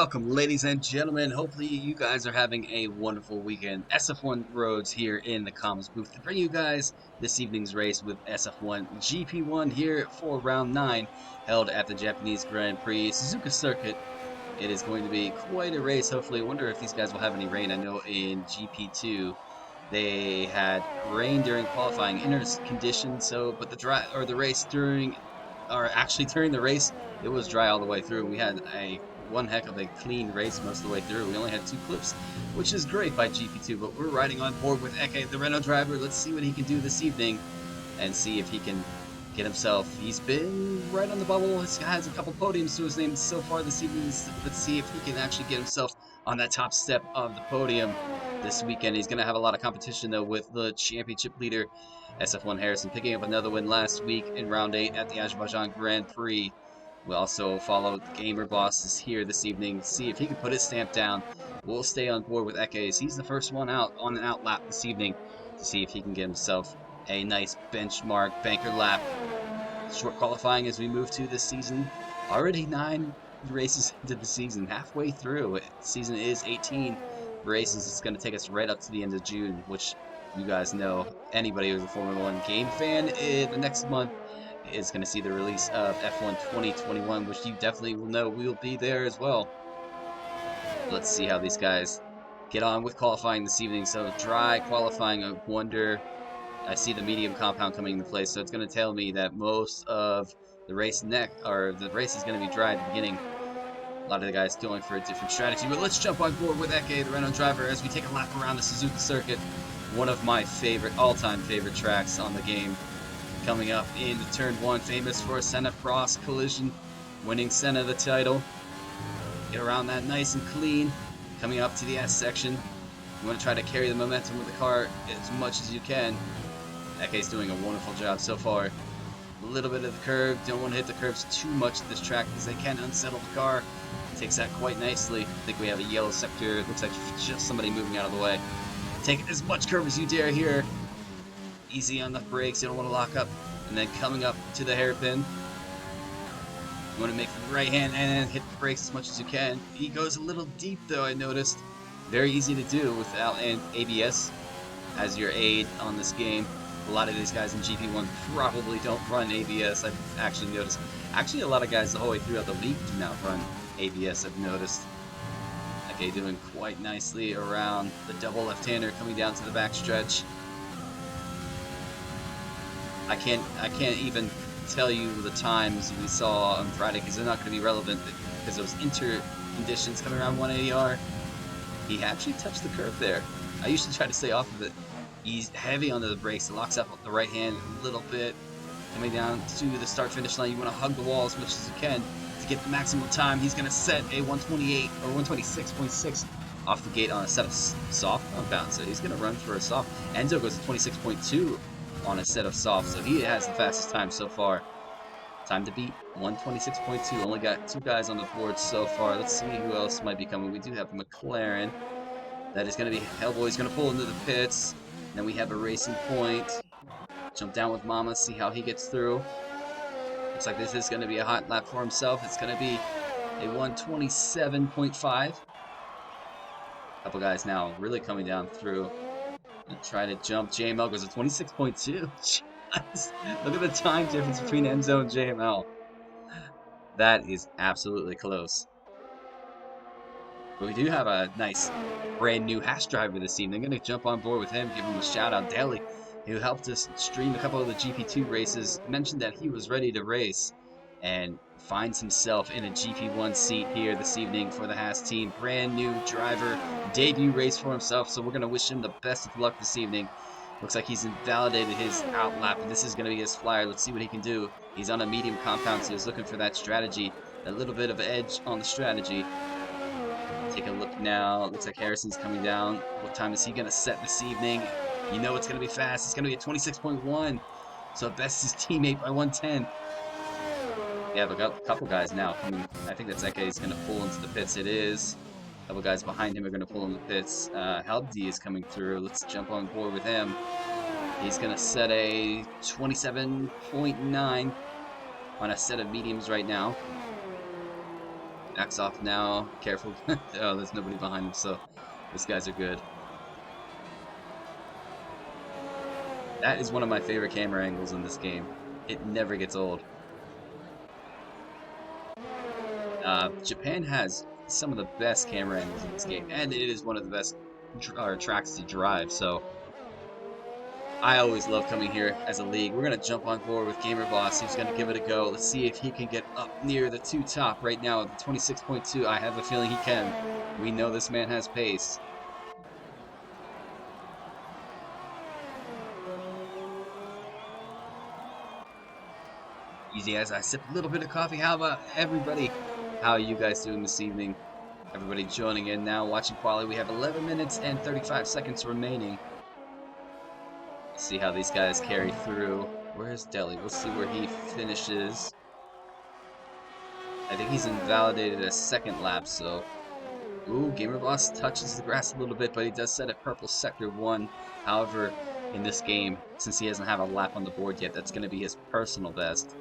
Welcome, ladies and gentlemen. Hopefully, you guys are having a wonderful weekend. SF1 Roads here in the comms booth to bring you guys this evening's race with SF1 GP1 here for round 9, held at the Japanese Grand Prix Suzuka circuit. It is going to be quite a race, hopefully. I wonder if these guys will have any rain. I know in GP2 they had rain during qualifying conditions, but the race during the race, it was dry all the way through. We had a one heck of a clean race most of the way through. We only had 2 clips, which is great by GP2, but we're riding on board with Eke, the Renault driver. Let's see what he can do this evening and see if he can get himself. He's been right on the bubble. He has a couple podiums to his name so far this evening. Let's see if he can actually get himself on that top step of the podium this weekend. He's going to have a lot of competition, though, with the championship leader, SF1 Harrison, picking up another win last week in round 8 at the Azerbaijan Grand Prix. We also followed the Gamer Bosses here this evening to see if he can put his stamp down. We'll stay on board with Eke as he's the first one out on an out lap this evening to see if he can get himself a nice benchmark banker lap. Short qualifying as we move to this season. Already 9 races into the season, halfway through. The season is 18 races. It's going to take us right up to the end of June, which you guys know. Anybody who's a Formula 1 game fan, the next month is going to see the release of F1 2021, which you definitely will know we'll be there as well. Let's see how these guys get on with qualifying this evening. So dry qualifying, I wonder. I see the medium compound coming into play, so it's going to tell me that most of the race the race is going to be dry at the beginning. A lot of the guys going for a different strategy, but let's jump on board with Eke, the Renault driver, as we take a lap around the Suzuka circuit. One of my all-time favorite tracks on the game. Coming up into turn 1, famous for a Senna cross collision, winning Senna the title. Get around that nice and clean. Coming up to the S section, you want to try to carry the momentum with the car as much as you can. Eke's doing a wonderful job so far. A little bit of the curve. Don't want to hit the curves too much at this track because they can unsettle the car. Takes that quite nicely. I think we have a yellow sector. It looks like just somebody moving out of the way. Take as much curve as you dare here. Easy on the brakes. You don't want to lock up. And then coming up to the hairpin. You want to make the right hand and hit the brakes as much as you can. He goes a little deep though, I noticed. Very easy to do without an ABS as your aid on this game. A lot of these guys in GP1 probably don't run ABS, I've actually noticed. Actually, a lot of guys the whole way throughout the league do not run ABS, I've noticed. Okay, doing quite nicely around the double left-hander coming down to the backstretch. I can't even tell you the times we saw on Friday because they're not going to be relevant because those conditions coming around 180R. He actually touched the curve there. I usually try to stay off of it. He's heavy onto the brakes, locks up the right hand a little bit. Coming down to the start-finish line, you want to hug the wall as much as you can to get the maximum time. He's going to set a 128 or 126.6 off the gate on a set of soft compound, so he's going to run for a soft. Enzo goes to 26.2 on a set of soft, so he has the fastest time so far. Time to beat 126.2. Only got 2 guys on the board so far. Let's see who else might be coming. We do have McLaren. That is going to be Hellboy. He's going to pull into the pits. Then we have a Racing Point. Jump down with Mama, see how he gets through. Looks like this is going to be a hot lap for himself. It's going to be a 127.5. Couple guys now really coming down through. And try to jump. JML goes to 26.2. Look at the time difference between Enzo and JML. That is absolutely close. But we do have a nice brand new Haas driver this evening. I'm going to jump on board with him, give him a shout out. Daly, who helped us stream a couple of the GP2 races, mentioned that he was ready to race and finds himself in a GP1 seat here this evening for the Haas team. Brand new driver, debut race for himself, so we're going to wish him the best of luck this evening. Looks like he's invalidated his out lap, and this is going to be his flyer. Let's see what he can do. He's on a medium compound, so he's looking for that strategy, a little bit of edge on the strategy. Take a look now. Looks like Harrison's coming down. What time is he going to set this evening? You know it's going to be fast. It's going to be a 26.1. So it bests his teammate by 110. We have a couple guys now coming. I think that's Eke is going to pull into the pits. It is. A couple guys behind him are going to pull in the pits. Halbdi is coming through. Let's jump on board with him. He's going to set a 27.9 on a set of mediums right now. Backs off now. Careful. Oh, there's nobody behind him, so those guys are good. That is one of my favorite camera angles in this game. It never gets old. Japan has some of the best camera angles in this game, and it is one of the best tracks to drive, so I always love coming here as a league. We're going to jump on board with Gamer Boss. He's going to give it a go. Let's see if he can get up near the two top right now at the 26.2. I have a feeling he can. We know this man has pace. Easy as I sip a little bit of coffee. How about everybody? How are you guys doing this evening? Everybody joining in now, watching quality. We have 11 minutes and 35 seconds remaining. Let's see how these guys carry through. Where's Deli? We'll see where he finishes. I think he's invalidated a second lap, so... Ooh, Gamer Boss touches the grass a little bit, but he does set a purple sector 1. However, in this game, since he doesn't have a lap on the board yet, that's going to be his personal best.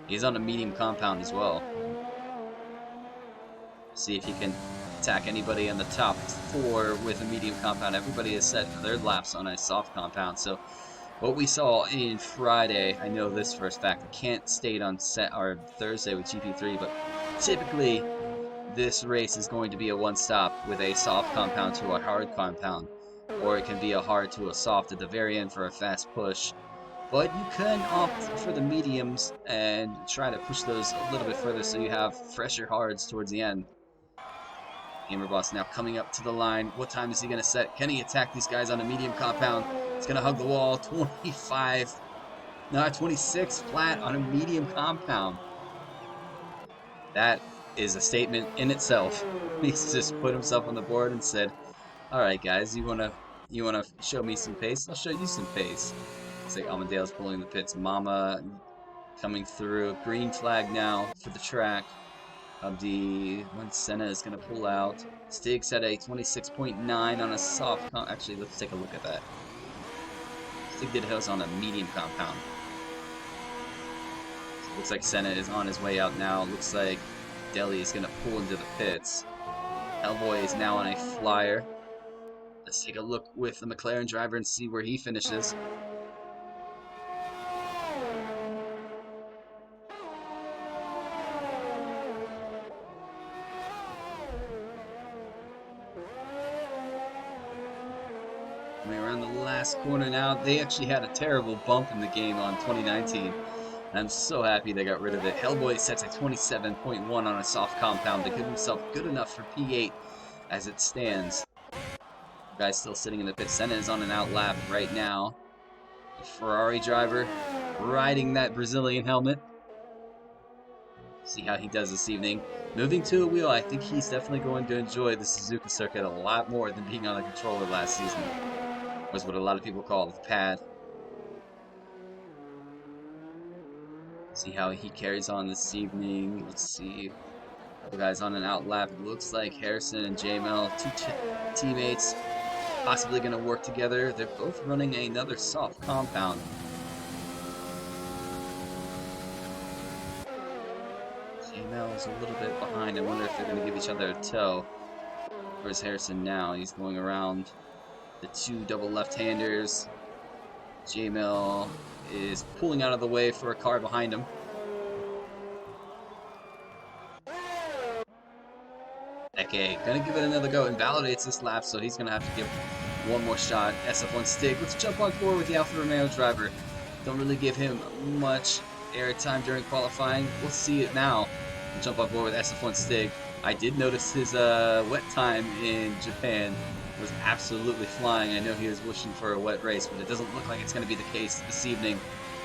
He's on a medium compound as well. See if he can attack anybody in the top 4 with a medium compound. Everybody has set their laps on a soft compound, so... What we saw in Friday, I know this for a fact, I can't state on Thursday with GP3, but typically this race is going to be a one-stop with a soft compound to a hard compound, or it can be a hard to a soft at the very end for a fast push. But you can opt for the mediums and try to push those a little bit further so you have fresher hards towards the end. Gamer Boss now coming up to the line. What time is he going to set? Can he attack these guys on a medium compound? He's going to hug the wall. 26 flat on a medium compound. That is a statement in itself. He's just put himself on the board and said, "Alright guys, you wanna show me some pace? I'll show you some pace." It's like Amadeus pulling the pits. Mama coming through. Green flag now for the track. When Senna is going to pull out. Stig set a 26.9 on a soft Actually, let's take a look at that. Stig did his on a medium compound. So looks like Senna is on his way out now. Looks like Deli is going to pull into the pits. Hellboy is now on a flyer. Let's take a look with the McLaren driver and see where he finishes. Coming around the last corner now. They actually had a terrible bump in the game on 2019. I'm so happy they got rid of it. Hellboy sets a 27.1 on a soft compound to give himself good enough for P8 as it stands. The guy's still sitting in the pit. Senna is on an out lap right now. The Ferrari driver riding that Brazilian helmet. See how he does this evening. Moving to a wheel, I think he's definitely going to enjoy the Suzuka circuit a lot more than being on the controller last season. Was what a lot of people call the pad. See how he carries on this evening. Let's see. The guys on an out lap. It looks like Harrison and JML, two teammates, possibly going to work together. They're both running another soft compound. JML is a little bit behind. I wonder if they're going to give each other a tow. Where's Harrison now? He's going around the two double left-handers. JML is pulling out of the way for a car behind him. Eke gonna give it another go. Invalidates this lap, so he's gonna have to give one more shot. SF1 Stig. Let's jump on board with the Alfa Romeo driver. Don't really give him much airtime during qualifying. We'll see it now. We'll jump on board with SF1 Stig. I did notice his wet time in Japan was absolutely flying. I know he was wishing for a wet race, but it doesn't look like it's going to be the case this evening.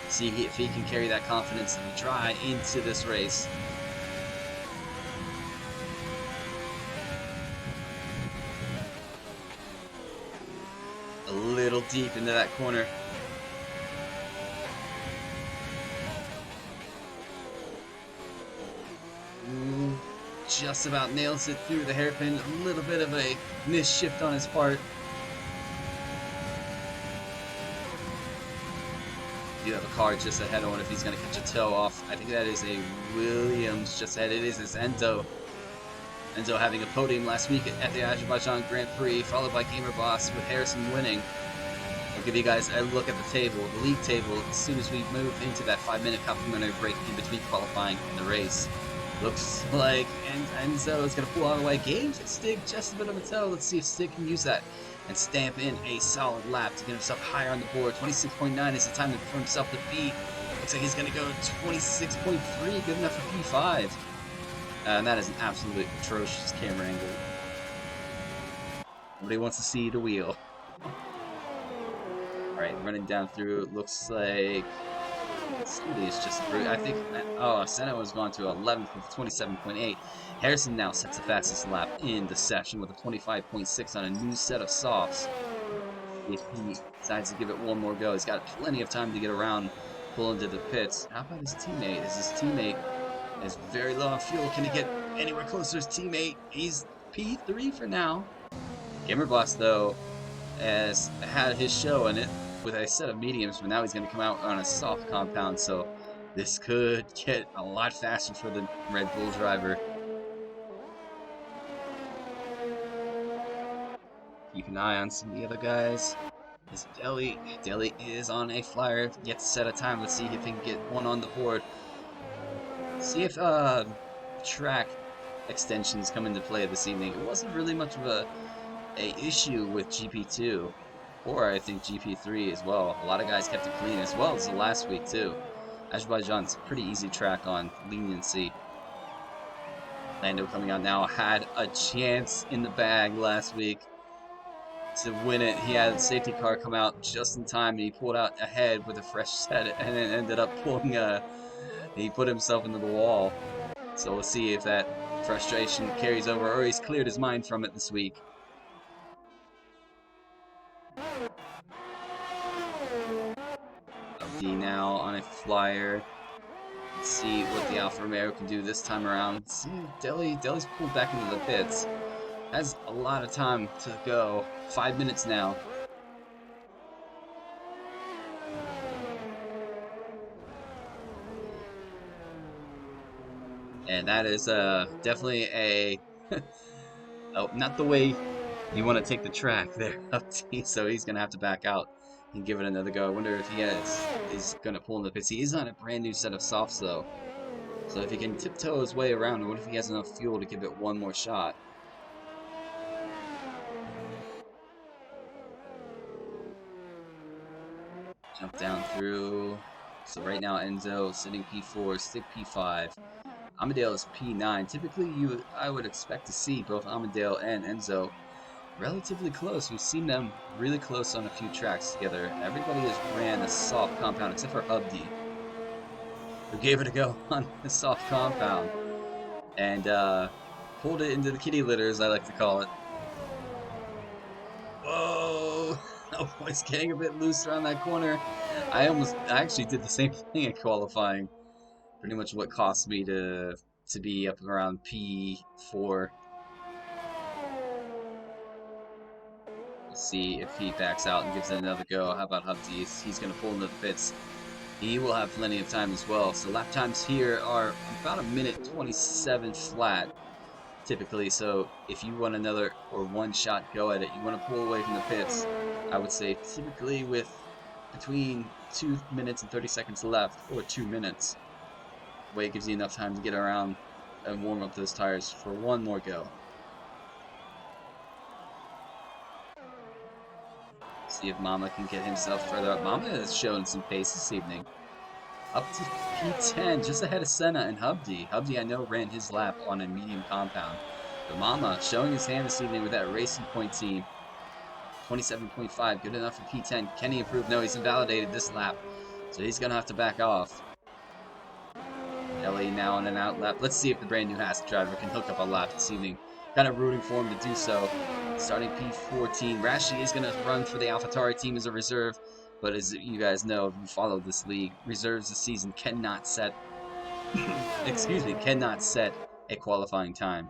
See if he can carry that confidence dry into this race. A little deep into that corner. Ooh, just about nails it through the hairpin. A little bit of a misshift on his part. You have a car just ahead. I wonder if he's going to catch a toe off. I think that is a Williams just ahead. It is his Ento. Enzo having a podium last week at the Azerbaijan Grand Prix, followed by Gamer Boss with Harrison winning. I'll give you guys a look at the table, the league table, as soon as we move into that 5-minute complimentary break in between qualifying and the race. Looks like Enzo is going to pull out away. Gave Stig just a bit of a toe. Let's see if Stig can use that and stamp in a solid lap to get himself higher on the board. 26.9 is the time for himself to beat. Looks like he's going to go 26.3, good enough for P5. And that is an absolutely atrocious camera angle. Nobody wants to see the wheel. Alright, running down through, it looks like Studi is just a brute. I think, oh, Senna was gone to 11th with 27.8. Harrison now sets the fastest lap in the session with a 25.6 on a new set of softs. If he decides to give it one more go, he's got plenty of time to get around, pull into the pits. How about his teammate? His teammate is very low on fuel. Can he get anywhere close to his teammate? He's P3 for now. Gamer Boss, though, has had his show in it with a set of mediums, but now he's going to come out on a soft compound, so this could get a lot faster for the Red Bull driver. Keep an eye on some of the other guys. Is Deli is on a flyer, yet to set a time. Let's see if he can get one on the board. See if track extensions come into play this evening. It wasn't really much of a issue with GP2, or I think GP3 as well. A lot of guys kept it clean, as well as the last week too. Azerbaijan's a pretty easy track on leniency. Lando coming out now had a chance in the bag last week to win it. He had a safety car come out just in time, and he pulled out ahead with a fresh set, and then ended up pulling he put himself into the wall. So we'll see if that frustration carries over, or he's cleared his mind from it this week. D now on a flyer. Let's see what the Alfa Romeo can do this time around. Let's see, Deli's pulled back into the pits. Has a lot of time to go. 5 minutes now. And that is definitely a oh, not the way you want to take the track there, so he's gonna have to back out and give it another go. I wonder if he is gonna pull in the pits. He is on a brand new set of softs though, so if he can tiptoe his way around, what if he has enough fuel to give it one more shot? Jump down through. So right now Enzo sitting P4, Stick P5. Amadale is P9. Typically, I would expect to see both Amadale and Enzo relatively close. We've seen them really close on a few tracks together. Everybody has ran a soft compound except for Hubdi, who gave it a go on the soft compound and pulled it into the kitty litter, as I like to call it. Whoa! Oh, it's getting a bit loose around that corner. I actually did the same thing in qualifying. Pretty much what cost me to be up around P4. Let's see if he backs out and gives it another go. How about Hubdi? He's going to pull into the pits. He will have plenty of time as well. So lap times here are about a minute 27 flat, typically. So if you want another or one shot go at it, you want to pull away from the pits, I would say typically with between 2 minutes and 30 seconds left, or 2 minutes. Way it gives you enough time to get around and warm up those tires for one more go. See if Mama can get himself further up. Mama has shown some pace this evening. Up to P10, just ahead of Senna and Hubdi. Hubdi, I know, ran his lap on a medium compound. But Mama showing his hand this evening with that Racing Point team. 27.5, good enough for P10. Can he improve? No, he's invalidated this lap. So he's going to have to back off. Ellie now on an out lap. Let's see if the brand new Haas driver can hook up a lap this evening. Kind of rooting for him to do so. Starting P14. Rashi is going to run for the AlphaTauri team as a reserve. But as you guys know, if you follow this league, reserves this season cannot set cannot set a qualifying time.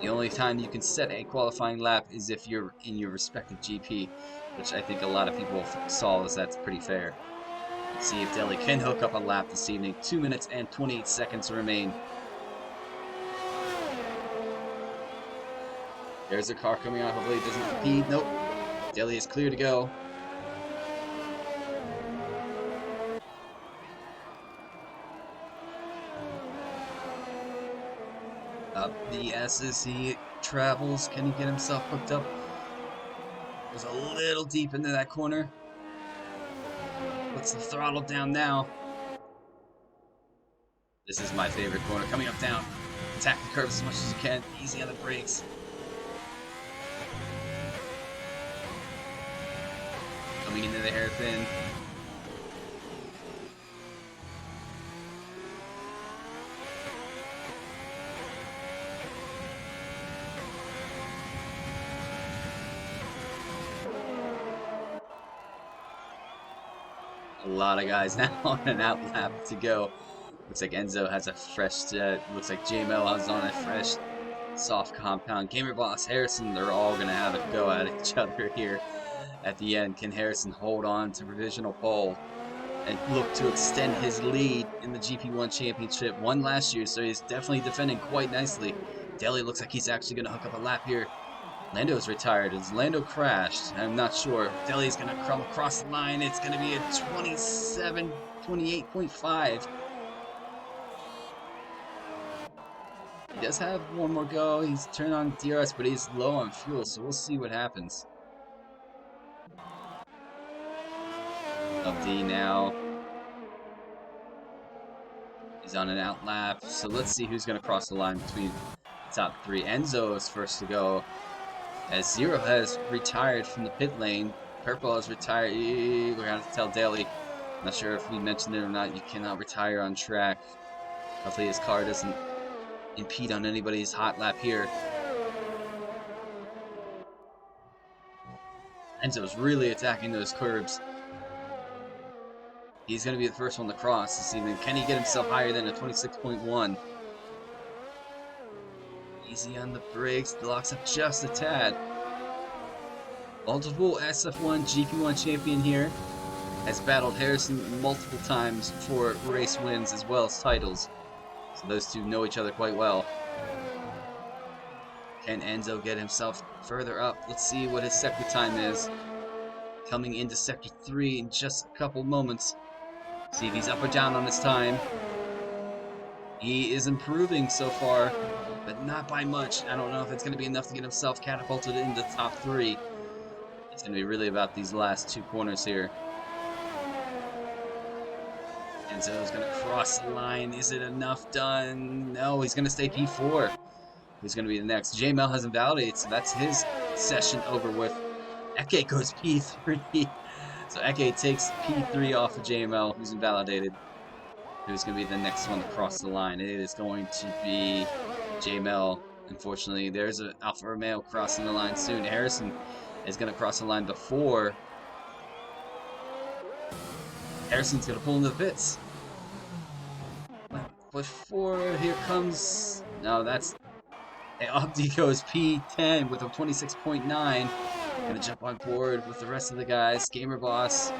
The only time you can set a qualifying lap is if you're in your respective GP, which I think a lot of people saw as that's pretty fair. Let's see if Deli can hook up a lap this evening. 2 minutes and 28 seconds remain. There's a car coming out. Hopefully it doesn't impede. Nope. Daly is clear to go. Up the S as he travels. Can he get himself hooked up? Goes a little deep into that corner. Puts the throttle down now. This is my favorite corner. Coming up down. Attack the curves as much as you can. Easy on the brakes. Coming into the hairpin. A lot of guys now on an out lap to go. Looks like Enzo has a fresh looks like JML has on a fresh soft compound. Gamer Boss, Harrison, they're all going to have a go at each other here at the end. Can Harrison hold on to provisional pole and look to extend his lead in the GP1 championship? Won last year, so he's definitely defending quite nicely. Daly looks like he's actually going to hook up a lap here. Lando's retired. Has Lando crashed? I'm not sure. Daly's going to come across the line. It's going to be a 28.5. He does have one more go. He's turned on DRS, but he's low on fuel, so we'll see what happens. Up D now. He's on an out lap, so let's see who's going to cross the line between the top three. Enzo is first to go, as Zero has retired from the pit lane. Purple has retired. We're going to have to tell Daly. Not sure if we mentioned it or not. You cannot retire on track. Hopefully his car doesn't impede on anybody's hot lap here. Enzo's really attacking those curbs. He's going to be the first one to cross this evening. Can he get himself higher than a 26.1? Easy on the brakes. Locks up just a tad. Multiple SF1 GP1 champion here. Has battled Harrison multiple times for race wins as well as titles. So those two know each other quite well. Can Enzo get himself further up? Let's see what his sector time is. Coming into sector 3 in just a couple moments. See if he's up or down on his time. He is improving so far, but not by much. I don't know if it's going to be enough to get himself catapulted into the top 3. It's going to be really about these last two corners here. Enzo's going to cross the line. Is it enough done? No, he's going to stay P4. Who's going to be the next? JML has invalidated, so that's his session over with. Eke goes P3. So Eke takes P3 off of JML, who's invalidated. Who's going to be the next one to cross the line? It is going to be JML. Unfortunately, there's an Alfa Romeo crossing the line soon. Harrison is going to cross the line before. Harrison's going to pull into the pits. Before, here comes... No, that's... Opti goes P10 with a 26.9. Going to jump on board with the rest of the guys. Gamer Boss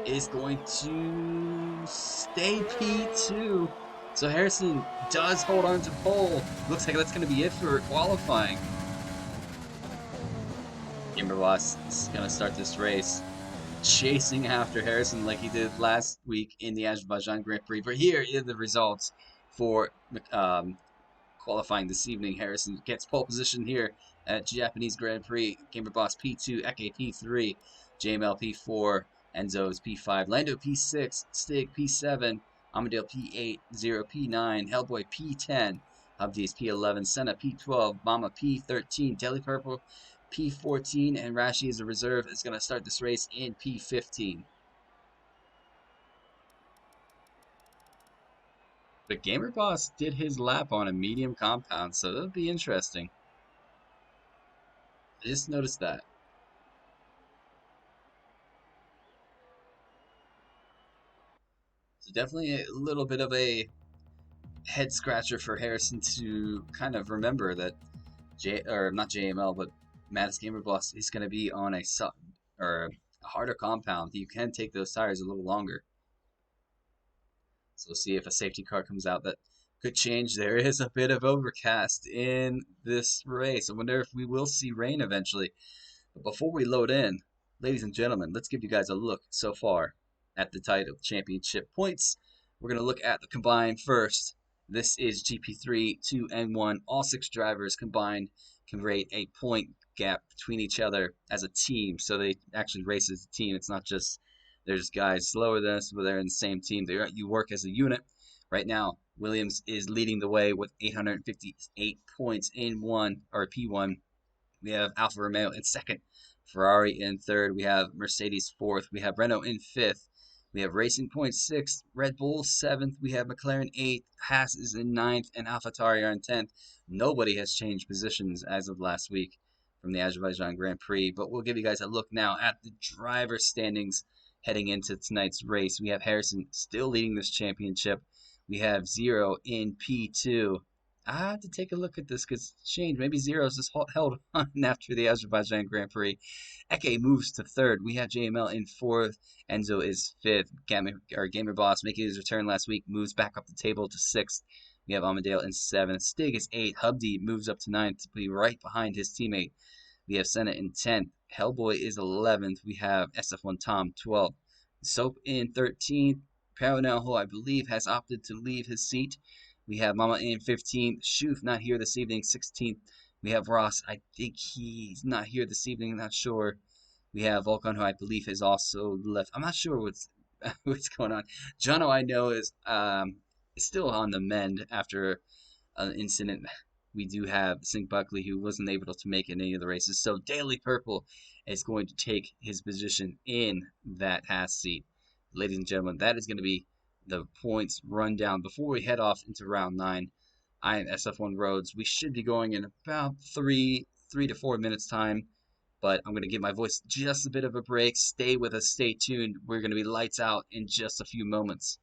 is going to stay P2. So Harrison does hold on to pole. Looks like that's going to be it for qualifying. Gamer Boss is going to start this race chasing after Harrison like he did last week in the Azerbaijan Grand Prix. But here are the results for qualifying this evening. Harrison gets pole position here at Japanese Grand Prix. Gamer Boss P2, Eke P3, JML P4, Enzo's P5, Lando P6, Stig P7, Amadale P8, Zero P9, Hellboy P10, Hubdies P11, Senna P12, Mama P13, Deli Purple P14, and Rashi as a reserve is going to start this race in P15. But Gamer Boss did his lap on a medium compound, so that'll be interesting. I just noticed that. So definitely a little bit of a head scratcher for Harrison to kind of remember that not JML, but Matt's Gamer Boss is going to be on a harder compound. You can take those tires a little longer. So we'll see if a safety car comes out that Good change. There is a bit of overcast in this race. I wonder if we will see rain eventually. But before we load in, ladies and gentlemen, let's give you guys a look so far at the title championship points. We're going to look at the combined first. This is GP3, 2, and 1. All six drivers combined can rate a point gap between each other as a team. So they actually race as a team. It's not just there's guys slower than us, but they're in the same team. You work as a unit. Right now, Williams is leading the way with 858 points in one or P1. We have Alfa Romeo in second, Ferrari in third. We have Mercedes fourth. We have Renault in fifth. We have Racing Point sixth, Red Bull seventh. We have McLaren eighth, Haas is in ninth, and AlphaTauri are in 10th. Nobody has changed positions as of last week from the Azerbaijan Grand Prix, but we'll give you guys a look now at the driver standings heading into tonight's race. We have Harrison still leading this championship. We have Zero in P2. I have to take a look at this because it's changed. Maybe Zero's just held on after the Azerbaijan Grand Prix. Eke moves to third. We have JML in fourth. Enzo is fifth. Gamer Boss making his return last week moves back up the table to sixth. We have Amadale in seventh. Stig is eighth. Hubdy moves up to ninth to be right behind his teammate. We have Senna in 10th. Hellboy is 11th. We have SF1 Tom 12th. Soap in 13th. Paranel, who I believe has opted to leave his seat. We have Mama in 15th. Shoof not here this evening, 16th. We have Ross. I think he's not here this evening. Not sure. We have Volkan, who I believe has also left. I'm not sure what's what's going on. Jono, I know, is still on the mend after an incident. We do have Sink Buckley, who wasn't able to make any of the races. So Daily Purple is going to take his position in that Haas seat. Ladies and gentlemen, that is going to be the points rundown before we head off into round 9. I am SF1 Roads. We should be going in about three to 4 minutes time, but I'm going to give my voice just a bit of a break. Stay with us. Stay tuned. We're going to be lights out in just a few moments.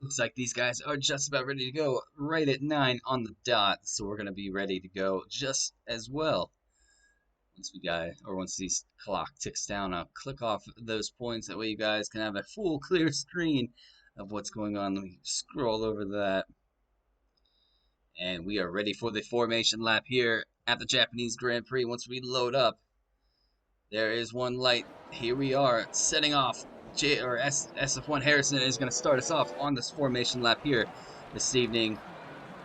Looks like these guys are just about ready to go right at 9 on the dot, so we're going to be ready to go just as well. Once the clock ticks down, I'll click off those points. That way you guys can have a full clear screen of what's going on. Let me scroll over that. And we are ready for the formation lap here at the Japanese Grand Prix. Once we load up, there is one light. Here we are, setting off. SF1 Harrison is going to start us off on this formation lap here this evening.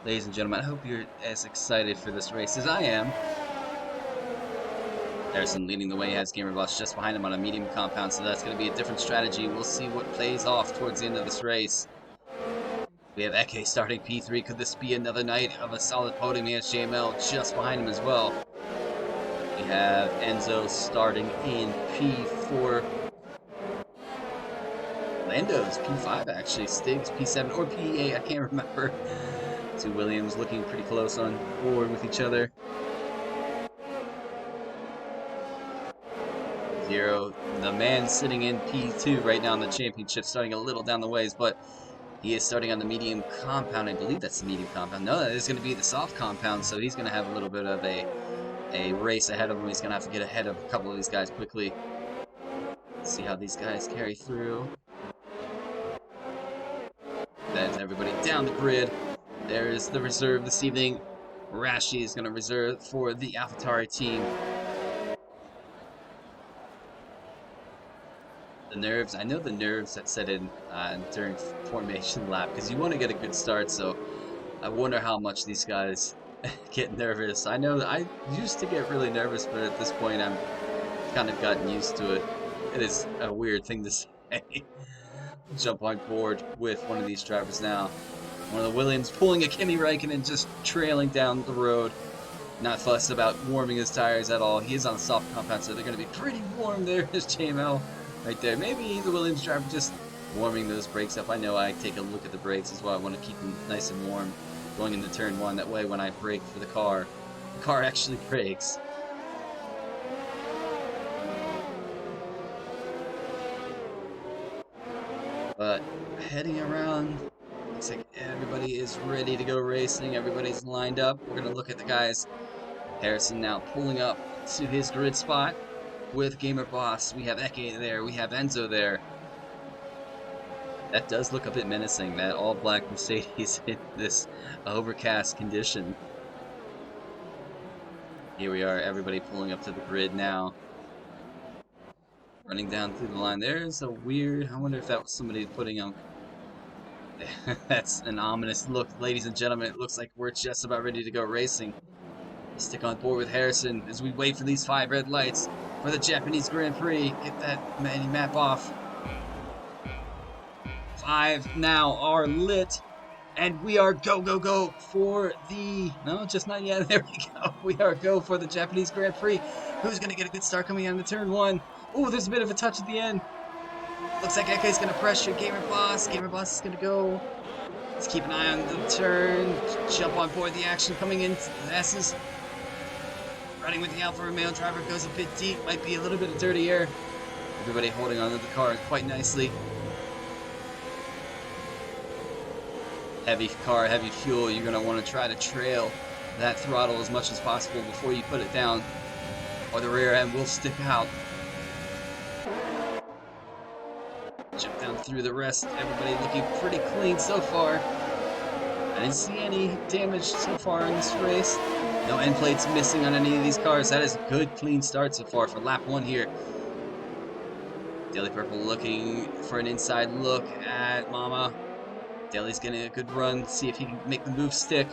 Ladies and gentlemen, I hope you're as excited for this race as I am. Harrison leading the way, has Gamerboss just behind him on a medium compound, so that's going to be a different strategy. We'll see what plays off towards the end of this race. We have Eke starting P3. Could this be another night of a solid podium? He has JML just behind him as well. We have Enzo starting in P4. Lando's P5 actually. Stiggs P7 or P8, I can't remember. Two Williams looking pretty close on board with each other. Zero, the man sitting in P2 right now in the championship, starting a little down the ways, but he is starting on the medium compound. I believe that's the medium compound. No, that is going to be the soft compound, so he's going to have a little bit of a race ahead of him. He's going to have to get ahead of a couple of these guys quickly. Let's see how these guys carry through. That's everybody down the grid. There is the reserve this evening. Rashi is going to reserve for the AlphaTauri team. The nerves, I know the nerves that set in during formation lap, because you want to get a good start, so I wonder how much these guys get nervous. I know that I used to get really nervous, but at this point I'm kind of gotten used to it. It is a weird thing to say. Jump on board with one of these drivers now. One of the Williams pulling a Kimi Räikkönen, just trailing down the road. Not fussed about warming his tires at all. He is on a soft compound, so they're going to be pretty warm there. There's JML right there. Maybe the Williams driver just warming those brakes up. I know I take a look at the brakes as well. I want to keep them nice and warm going into turn one. That way when I brake for the car actually brakes. But heading around, looks like everybody is ready to go racing. Everybody's lined up. We're going to look at the guys. Harrison now pulling up to his grid spot with Gamer Boss. We have Eke there. We have Enzo there. That does look a bit menacing, that all-black Mercedes in this overcast condition. Here we are, everybody pulling up to the grid now. Running down through the line. There's a weird, I wonder if that was somebody putting on. That's an ominous look, ladies and gentlemen. It looks like we're just about ready to go racing. Stick on board with Harrison as we wait for these 5 red lights for the Japanese Grand Prix. Get that map off. 5 now are lit, and we are go for the, no, just not yet. There we go. We are go for the Japanese Grand Prix. Who's going to get a good start coming on the turn 1? Oh, there's a bit of a touch at the end. Looks like Eke's going to pressure Gamer Boss. Gamer Boss is going to go. Let's keep an eye on the turn. Jump on board the action coming in. The S's. Running with the Alfa Romeo driver, goes a bit deep. Might be a little bit of dirty air. Everybody holding onto the car quite nicely. Heavy car, heavy fuel. You're going to want to try to trail that throttle as much as possible before you put it down, or the rear end will stick out. Jump down through the rest. Everybody looking pretty clean so far. I didn't see any damage so far in this race. No end plates missing on any of these cars. That is a good, clean start so far for lap 1 here. Daily Purple looking for an inside look at Mama. Daly's getting a good run. See if he can make the move stick.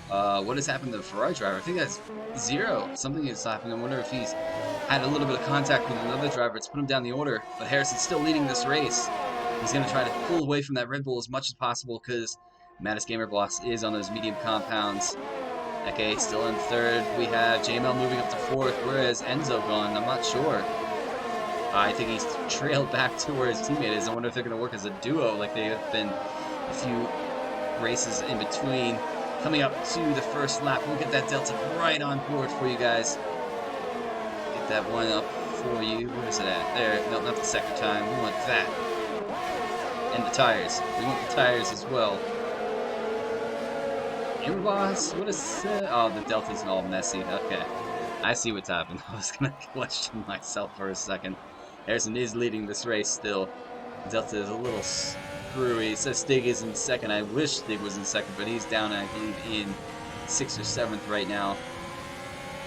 What has happened to the Ferrari driver? I think that's 0. Something is happening. I wonder if he's had a little bit of contact with another driver. It's put him down the order. But Harrison's still leading this race. He's going to try to pull away from that Red Bull as much as possible because Mattis Gamer Boss is on those medium compounds. Eke still in 3rd. We have JML moving up to 4th. Whereas Enzo gone? I'm not sure. I think he's trailed back to where his teammate is. I wonder if they're going to work as a duo like they have been a few races in between. Coming up to the first lap, we'll get that Delta right on board for you guys. Get that one up for you. Where is it at? There. No, not the second time. We want that. And the tires. We want the tires as well. Gamer Boss, what is oh, the Delta's all messy. Okay. I see what's happened. I was gonna question myself for a second. Harrison is leading this race still. Delta is a little screwy. It says Stig is in second. I wish Stig was in second, but he's down, I believe, in 6th or 7th right now.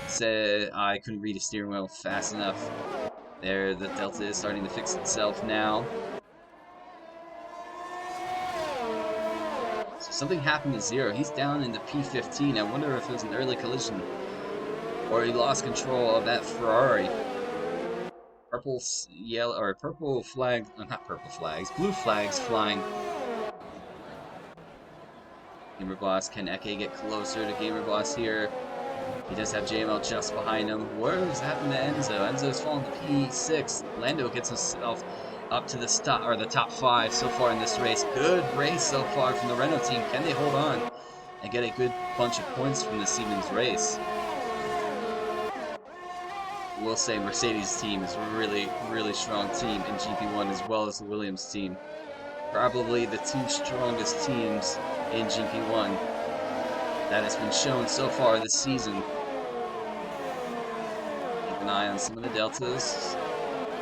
Said I couldn't read his steering wheel fast enough. There, the Delta is starting to fix itself now. So something happened to Zero. He's down into P15. I wonder if it was an early collision or he lost control of that Ferrari. Purple, yellow, or purple flag, not purple flags, blue flags flying. Gamer Boss, can Eke get closer to Gamer Boss here? He does have JML just behind him. What has happened to Enzo? Enzo's fallen to P6. Lando gets himself up to the top 5 so far in this race. Good race so far from the Renault team. Can they hold on and get a good bunch of points from this evening's race? We'll say Mercedes team is a really strong team in GP1 as well as the Williams team. Probably the 2 strongest teams in GP1 that has been shown so far this season. Keep an eye on some of the Deltas.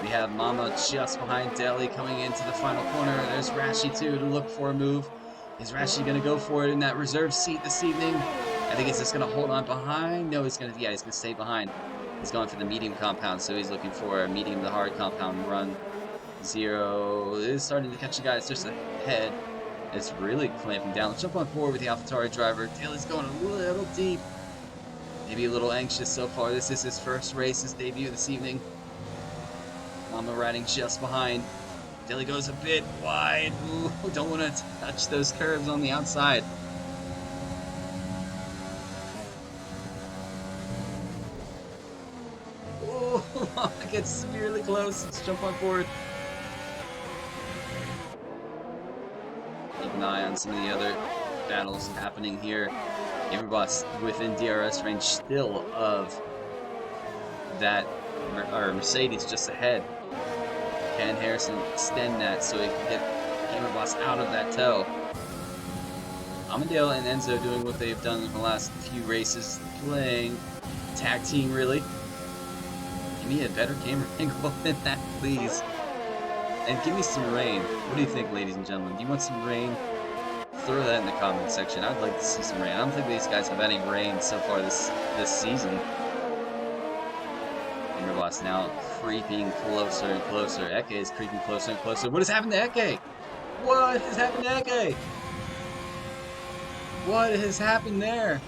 We have Mama just behind Deli coming into the final corner. There's Rashi too to look for a move. Is Rashi going to go for it in that reserve seat this evening? I think he's just going to hold on behind. No, he's going to stay behind. He's going for the medium compound, so he's looking for a medium to hard compound run. Zero is starting to catch the guys just ahead. It's really clamping down. Let's jump on board with the AlphaTauri driver. Taylor's going a little deep. Maybe a little anxious so far. This is his first race, his debut this evening. Mama riding just behind. Daly goes a bit wide. Ooh, don't want to touch those curves on the outside. Oh, it gets severely close. Let's jump on board. Keep an eye on some of the other battles happening here. Gamerboss within DRS range still of that Mercedes just ahead. Can Harrison extend that so he can get Gamerboss out of that tow? Amandale and Enzo doing what they've done in the last few races, playing tag team really. Give me a better camera angle than that, please. And give me some rain. What do you think, ladies and gentlemen? Do you want some rain? Throw that in the comment section. I'd like to see some rain. I don't think these guys have any rain so far this season. Gamerboss now creeping closer and closer. Eke is creeping closer and closer. What has happened to Eke? What has happened to Eke? What has happened there?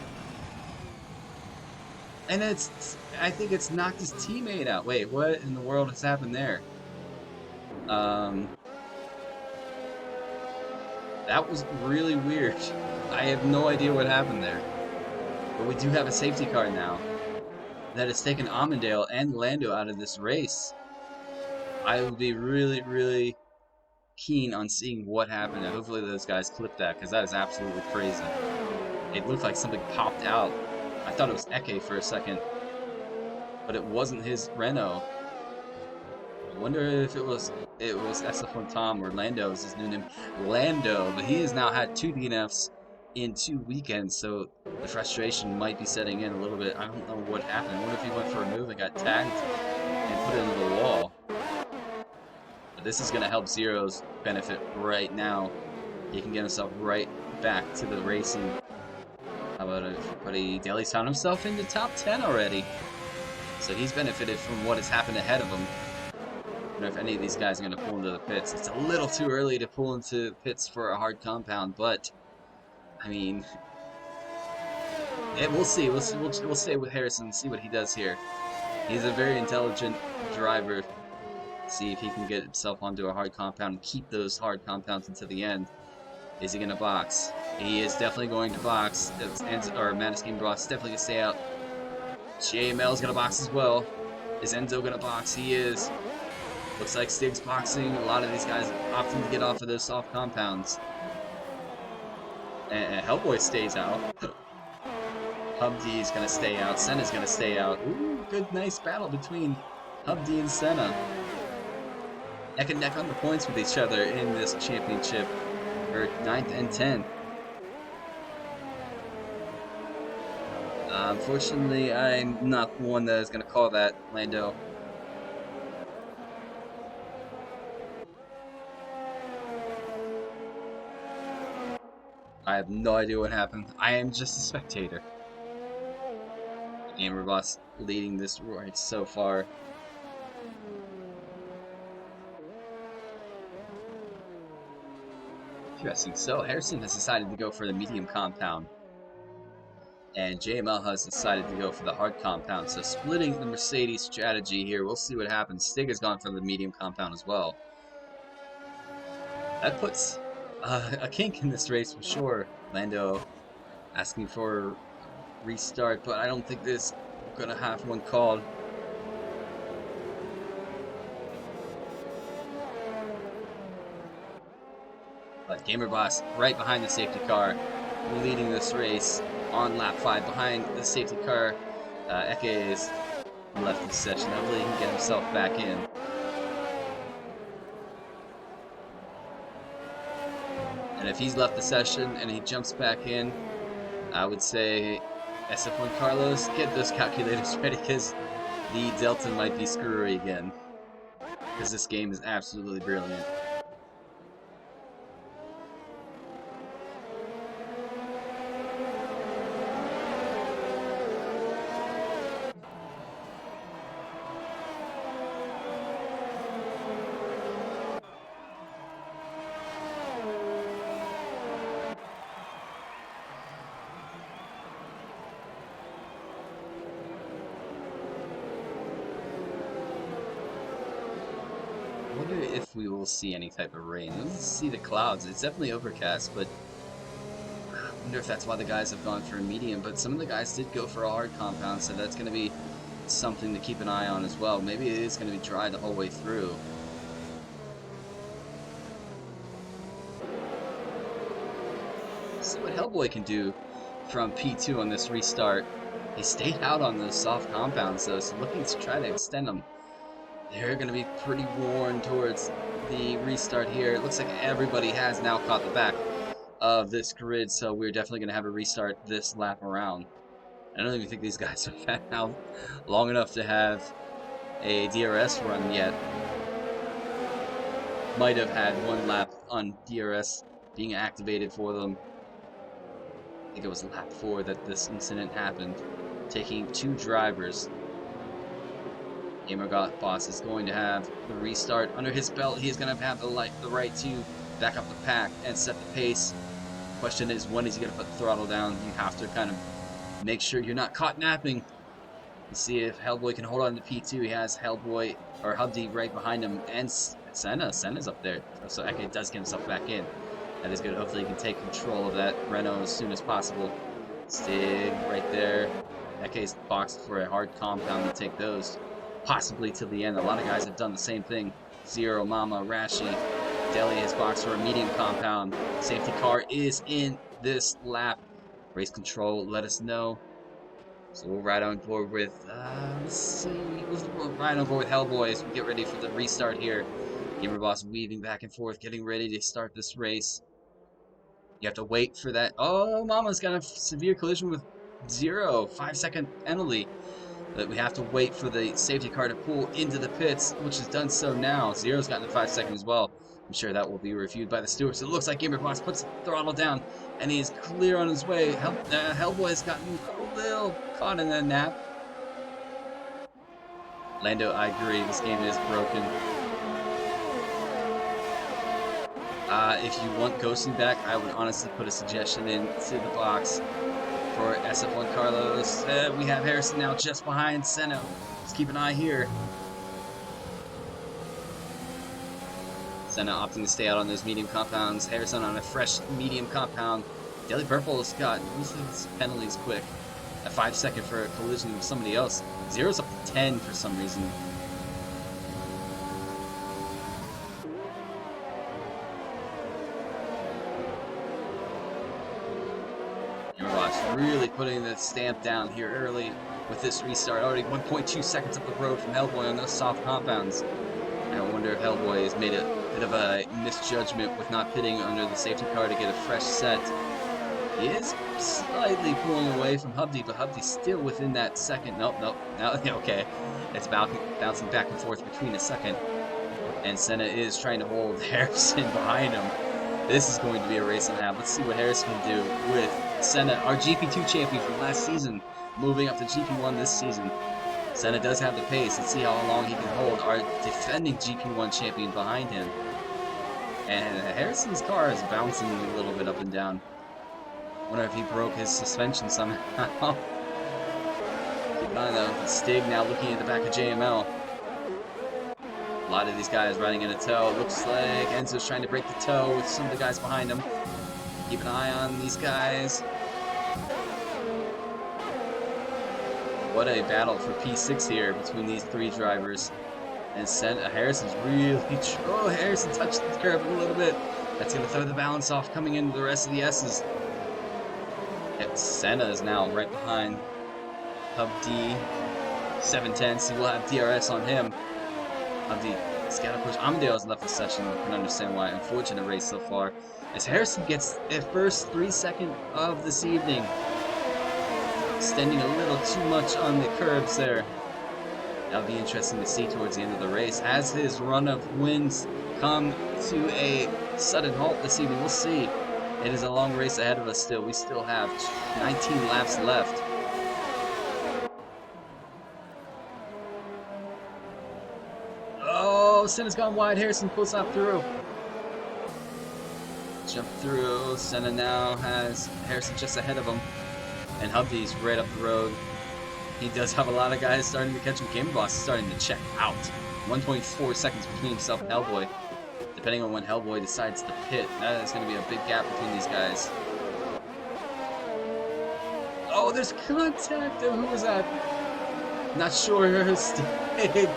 And I think it's knocked his teammate out. Wait, what in the world has happened there? That was really weird. I have no idea what happened there. But we do have a safety car now that has taken Amandale and Lando out of this race. I will be really keen on seeing what happened, and hopefully those guys clip that, because that is absolutely crazy. It looked like something popped out. I thought it was Eke for a second, but it wasn't his Renault. I wonder if it was SF1 Tom or Lando is his new name. Lando, but he has now had 2 DNFs in 2 weekends, so the frustration might be setting in a little bit. I don't know what happened. I wonder if he went for a move and got tagged and put into the wall. But this is going to help Zero's benefit right now. He can get himself right back to the racing. How about everybody? Daly's found himself in the top 10 already. So he's benefited from what has happened ahead of him. I don't know if any of these guys are going to pull into the pits. It's a little too early to pull into pits for a hard compound, but I mean, we'll see. We'll stay with Harrison and see what he does here. He's a very intelligent driver. See if he can get himself onto a hard compound and keep those hard compounds until the end. Is he going to box? He is definitely going to box. Maniskin Bros definitely going to stay out. JML's going to box as well. Is Enzo going to box? He is. Looks like Stig's boxing. A lot of these guys opting to get off of those soft compounds. And Hellboy stays out. Hubd is going to stay out. Senna's going to stay out. Ooh, good, nice battle between Hubd and Senna. neck and neck on the points with each other in this championship for 9th and 10th. Unfortunately, I'm not the one that is going to call that, Lando. I have no idea what happened. I am just a spectator. Gamer Boss leading this race so far. Interesting. So Harrison has decided to go for the medium compound, and JML has decided to go for the hard compound. So splitting the Mercedes strategy here. We'll see what happens. Stig has gone for the medium compound as well. That puts a kink in this race for sure. Lando asking for a restart, but I don't think this gonna have one called. But Gamer Boss right behind the safety car, leading this race on lap 5 behind the safety car. Eke is left the session. Hopefully he can get himself back in. And if he's left the session and he jumps back in, I would say SF1 Carlos, get those calculators ready because the Delta might be screwy again. Because this game is absolutely brilliant. I wonder if we will see any type of rain. We'll see the clouds. It's definitely overcast, but I wonder if that's why the guys have gone for a medium. But some of the guys did go for a hard compound, so that's going to be something to keep an eye on as well. Maybe it is going to be dry the whole way through. See what Hellboy can do from P2 on this restart. He stayed out on those soft compounds, though, so looking to try to extend them. They're going to be pretty worn towards the restart here. It looks like everybody has now caught the back of this grid, so we're definitely going to have a restart this lap around. I don't even think these guys have been out long enough to have a DRS run yet. Might have had one lap on DRS being activated for them. I think it was lap 4 that this incident happened, taking 2 drivers. Gamer Boss is going to have the restart under his belt. He's going to have the right to back up the pack and set the pace. Question is, when is he going to put the throttle down? You have to kind of make sure you're not caught napping. And see if Hellboy can hold on to P2. He has Hellboy or Hubdy right behind him, and Senna. Senna's up there, so Eke does get himself back in. That is good. Hopefully he can take control of that Renault as soon as possible. Stig right there. Eke's boxed for a hard compound to take those. Possibly till the end. A lot of guys have done the same thing. Zero, Mama, Rashi, Deli has boxed for a medium compound. Safety car is in this lap. Race control, let us know. So we'll ride on board with, let's see, we'll ride on board with Hellboy as we get ready for the restart here. Gamer Boss weaving back and forth, getting ready to start this race. You have to wait for that. Oh, Mama's got a severe collision with Zero. 5-second penalty. But we have to wait for the safety car to pull into the pits, which is done so now. Zero's gotten the 5 second as well. I'm sure that will be reviewed by the stewards. It looks like Gamer Boss puts the throttle down, and he is clear on his way. Hellboy has gotten a little caught in that nap. Lando, I agree. This game is broken. If you want ghosting back, I would honestly put a suggestion into the box for SF1 Carlos. We have Harrison now just behind Senna. Let's keep an eye here. Senna opting to stay out on those medium compounds. Harrison on a fresh medium compound. Daily Purple's got his penalties quick. A 5 second for a collision with somebody else. Zero's up to 10 for some reason. Really putting the stamp down here early with this restart. Already 1.2 seconds up the road from Hellboy on those soft compounds. I wonder if Hellboy has made a bit of a misjudgment with not pitting under the safety car to get a fresh set. He is slightly pulling away from Hubdy, but Hubdy's still within that second. Nope, nope. Now, okay. It's bouncing back and forth between a second. And Senna is trying to hold Harrison behind him. This is going to be a race and a half. Let's see what Harrison can do with Senna, our GP2 champion from last season, moving up to GP1 this season. Senna does have the pace. Let's see how long he can hold our defending GP1 champion behind him. And Harrison's car is bouncing a little bit up and down. Wonder if he broke his suspension somehow. Keep an eye though. Stig now looking at the back of JML. A lot of these guys riding in a tow. Looks like Enzo's trying to break the tow with some of the guys behind him. Keep an eye on these guys. What a battle for P6 here between these three drivers. And Harrison's really... Oh, Harrison touched the curb a little bit. That's going to throw the balance off coming into the rest of the S's. And Senna is now right behind Hub D. 710, so we'll have DRS on him. Hub D, he's got to push. Amadeo's left the session. I can understand why. Unfortunate race so far. As Harrison gets the first 3 seconds of this evening. Extending a little too much on the curbs there. That'll be interesting to see towards the end of the race. As his run of wins come to a sudden halt this evening, we'll see. It is a long race ahead of us still. We still have 19 laps left. Oh, Senna's gone wide. Harrison pulls up through. Jump through. Senna now has Harrison just ahead of him. And Hubdy's right up the road. He does have a lot of guys starting to catch him. Game Boss is starting to check out. 1.4 seconds between himself and Hellboy. Depending on when Hellboy decides to pit, that is going to be a big gap between these guys. Oh, there's contact. Who was that? Not sure. Stig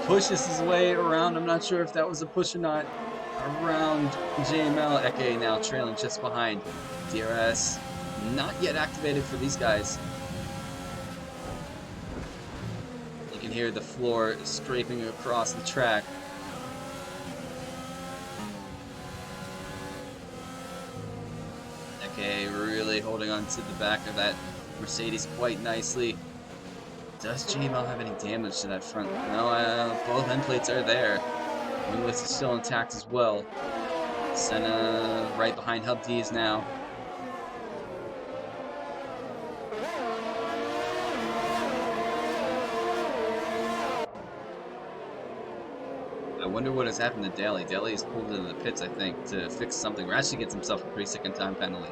pushes his way around. I'm not sure if that was a push or not. Around JML. Eke now trailing just behind. DRS not yet activated for these guys. You can hear the floor scraping across the track. Okay, really holding on to the back of that Mercedes quite nicely. Does JML have any damage to that front? No, both end plates are there. Winglets is still intact as well. Senna right behind Hub D is now. I wonder what has happened to Daly. Daly is pulled into the pits, I think, to fix something. Or actually gets himself a 3-second time penalty.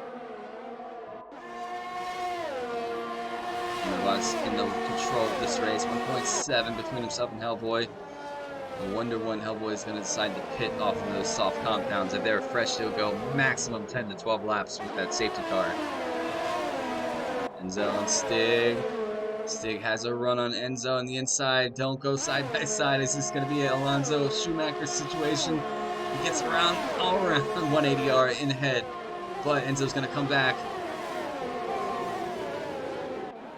In the control of this race, 1.7 between himself and Hellboy. I wonder when Hellboy is going to decide to pit off of those soft compounds. If they're fresh, they'll go maximum 10 to 12 laps with that safety car. Enzo and Stig. Stig has a run on Enzo on the inside. Don't go side by side. Is this going to be an Alonso Schumacher situation? He gets around all around 180R in ahead, but Enzo's going to come back.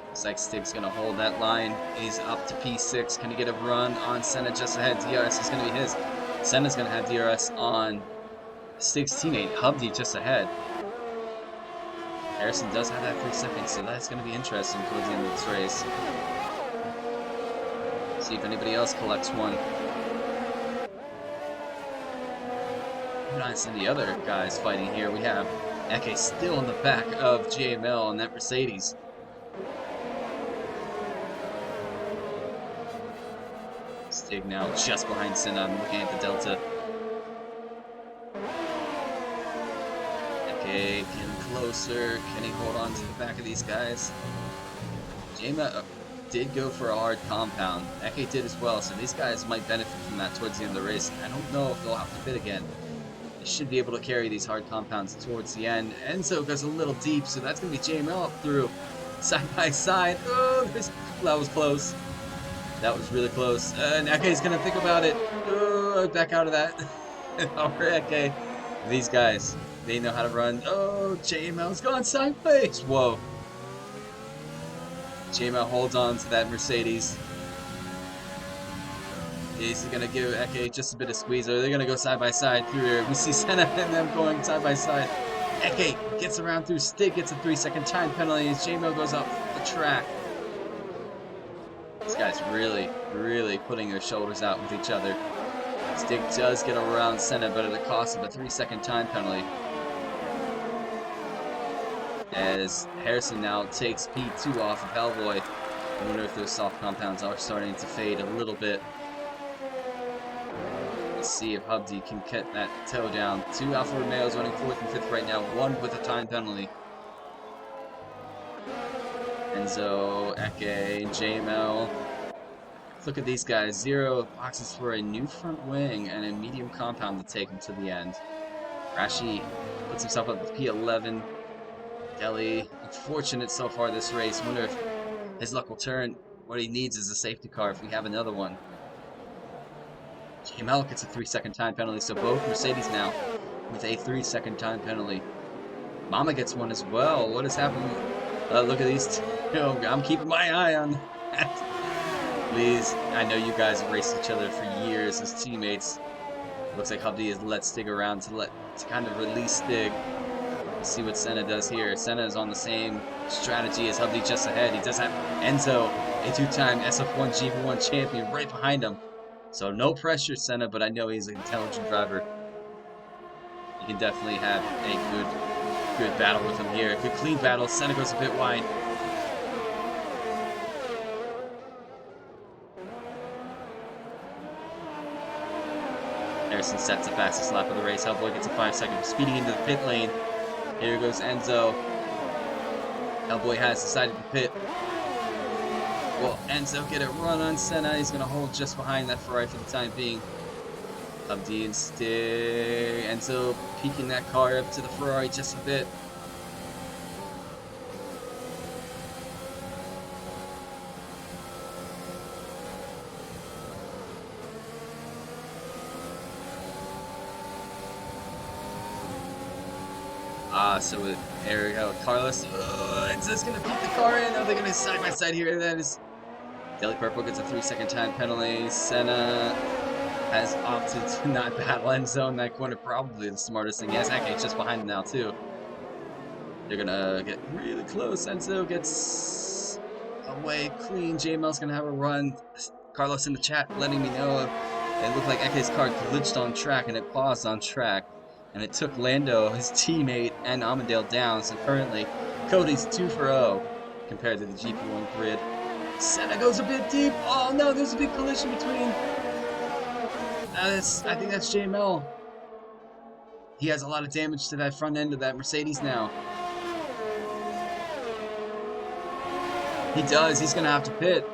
Looks like Stig's going to hold that line. He's up to P6. Can he get a run on Senna just ahead? DRS is going to be his. Senna's going to have DRS on Stig's teammate, Hubdy, just ahead. Harrison does have that 3 seconds, so that's going to be interesting towards the end of this race. See if anybody else collects one. Not some of the other guys fighting here. We have Eke still in the back of JML on that Mercedes. Stig now just behind Senna. I'm looking at the Delta. Eke getting closer. Can he hold on to the back of these guys? JML did go for a hard compound. Eke did as well, so these guys might benefit from that towards the end of the race. I don't know if they'll have to pit again. They should be able to carry these hard compounds towards the end. Enzo goes a little deep, so that's going to be JML up through side by side. Oh, that was close. That was really close. And Eke's going to think about it. Oh, back out of that. Over Eke. These guys, they know how to run. Oh, JML's gone sideways. Whoa. JML holds on to that Mercedes. Is he gonna give Eke just a bit of squeeze, or are they gonna go side by side through here? We see Senna and them going side by side. Eke gets around through Stig, gets a 3-second time penalty as J-Mo goes up the track. These guys really putting their shoulders out with each other. Stig does get around Senna, but at the cost of a 3-second time penalty. As Harrison now takes P2 off of Hellboy. I wonder if those soft compounds are starting to fade a little bit. Let's see if Hubdy can get that toe down. 2 Alfa Romeos running 4th and 5th right now, 1 with a time penalty. Enzo, Eke, JML. Look at these guys. 0 boxes for a new front wing and a medium compound to take him to the end. Rashi puts himself up with P11. Delhi, unfortunate so far this race. Wonder if his luck will turn. What he needs is a safety car if we have another one. JML gets a 3-second time penalty, so both Mercedes now with a 3-second time penalty. Mama gets one as well. What is happening? Look at these two. I'm keeping my eye on that. Please, I know you guys have raced each other for years as teammates. Looks like Hubdy has let Stig around to kind of release Stig. Let's see what Senna does here. Senna is on the same strategy as Hubdy, just ahead. He does have Enzo, a 2-time SF1 GP1 champion, right behind him. So no pressure, Senna, but I know he's an intelligent driver. He can definitely have a good battle with him here. Good clean battle. Senna goes a bit wide. Harrison sets the fastest lap of the race. Hellboy gets a 5-second, speeding into the pit lane. Here goes Enzo. Hellboy has decided to pit. Will Enzo get a run on Senna? He's going to hold just behind that Ferrari for the time being. Hubdy and Stig. Enzo peeking that car up to the Ferrari just a bit. So with Carlos, Enzo's going to peek the car in. Oh, they're going to side by side here. That is Delhi Purple gets a 3-second time penalty. Senna has opted to not battle Enzo in that corner. Probably the smartest thing. Yes, Eke just behind him now, too. They're going to get really close. Enzo gets away clean. JML's going to have a run. Carlos in the chat letting me know it looked like Eke's car glitched on track and it paused on track. And it took Lando, his teammate, and Amandale down. So currently, Cody's 2 for 0 compared to the GP1 grid. Senna goes a bit deep. Oh no, there's a big collision between. I think that's JML. He has a lot of damage to that front end of that Mercedes now. He does. He's going to have to pit.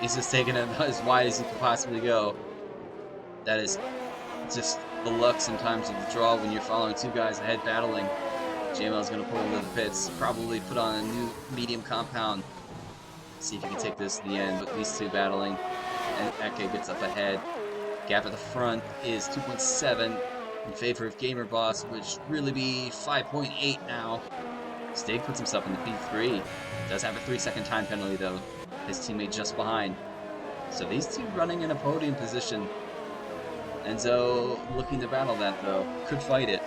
He's just taking it as wide as he could possibly go. That is just the luck sometimes of the draw when you're following 2 guys ahead battling. JML's going to pull into the pits, probably put on a new medium compound. See if he can take this to the end, but these 2 battling. And Eke gets up ahead. Gap at the front is 2.7 in favor of Gamer Boss, which really be 5.8 now. Stig puts himself in the P3. Does have a 3-second time penalty though. His teammate just behind. So these 2 running in a podium position. Enzo looking to battle that though. Could fight it.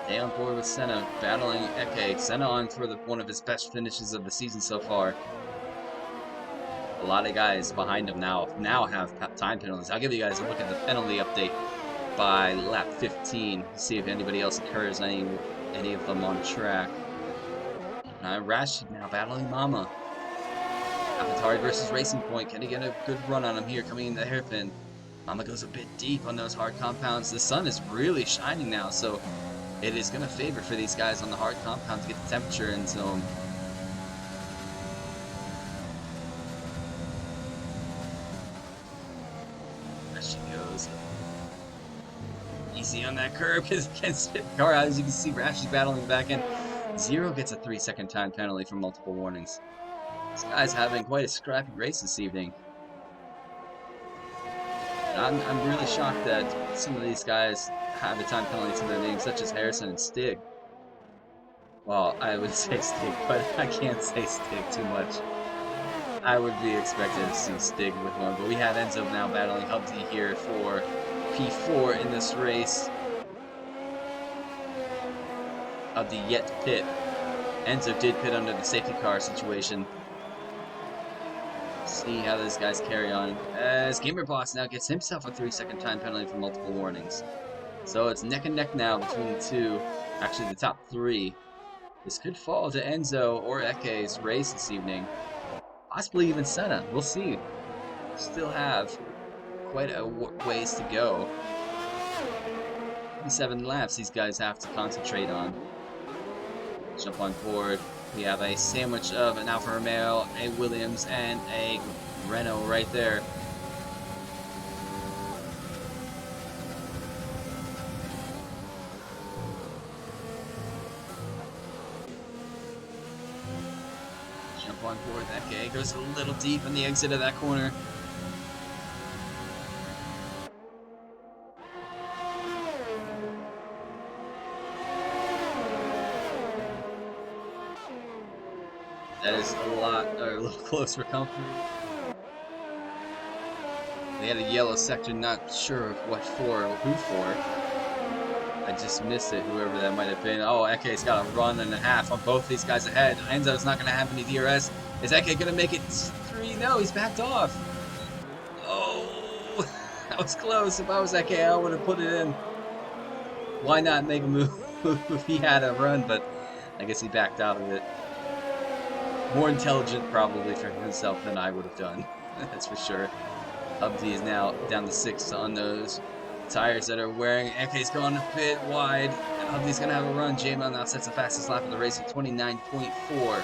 Stay on board with Senna, battling Eke. Senna on for one of his best finishes of the season so far. A lot of guys behind him now have time penalties. I'll give you guys a look at the penalty update by lap 15. See if anybody else incurs any of them on track. Rashid now battling Mama. Atari versus Racing Point. Can he get a good run on him here coming in the hairpin? Mama goes a bit deep on those hard compounds. The sun is really shining now, so it is going to favor for these guys on the hard compound to get the temperature in zone. There she goes. Easy on that curb because it can't spit the car out. As you can see, Rashid battling back in. Zero gets a 3-second time penalty for multiple warnings. This guy's having quite a scrappy race this evening. I'm really shocked that some of these guys have a time penalty to their name, such as Harrison and Stig. Well, I would say Stig, but I can't say Stig too much. I would be expected to see Stig with one, but we have Enzo now battling Hubsy here for P4 in this race. Hubsy yet to pit. Enzo did pit under the safety car situation. See how these guys carry on. As Gamer Boss now gets himself a 3-second time penalty for multiple warnings. So it's neck and neck now between the two. Actually, the top three. This could fall to Enzo or Eke's race this evening. Possibly even Senna. We'll see. Still have quite a ways to go. 7 laps these guys have to concentrate on. Jump on board. We have a sandwich of an Alfa Romeo, a Williams, and a Renault right there. Jump on board. That guy goes a little deep in the exit of that corner. That is a little close for comfort. They had a yellow sector, not sure of what for or who for. I just missed it, whoever that might have been. Oh, Eke's got a run and a half on both these guys ahead. Enzo's not going to have any DRS. Is Eke going to make it 3? No, he's backed off. Oh, that was close. If I was Eke, I would have put it in. Why not make a move if he had a run, but I guess he backed out of it. More intelligent, probably, for himself than I would have done. That's for sure. Hubsy is now down to 6 on those tires that are wearing. Eke's going a bit wide, and Hubsy's going to have a run. J-Mel now sets the fastest lap of the race at 29.4.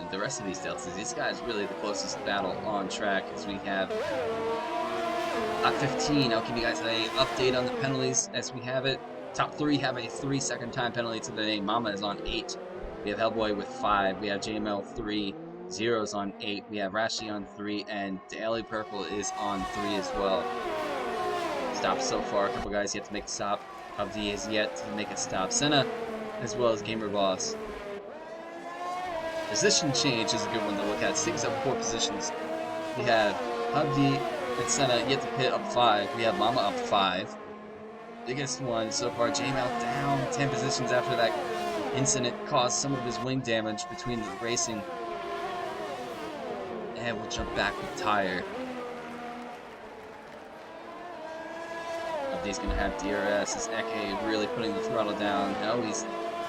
The rest of these deltas, these guys really the closest battle on track as we have lap 15. I'll give you guys an update on the penalties as we have it. Top 3 have a 3-second time penalty to the name. Mama is on 8. We have Hellboy with 5. We have JML 3. Zero's on 8. We have Rashi on 3. And Daily Purple is on 3 as well. Stopped so far. A couple guys yet to make a stop. Hubsy is yet to make a stop. Senna as well as Gamer Boss. Position change is a good one to look at. 6 up 4 positions. We have Hubsy and Senna yet to pit up 5. We have Mama up 5. Biggest one so far. J-Mouth down 10 positions after that incident caused some of his wing damage between the racing. And we'll jump back with tire. Hubsy's going to have DRS. Is Eke really putting the throttle down? No, he's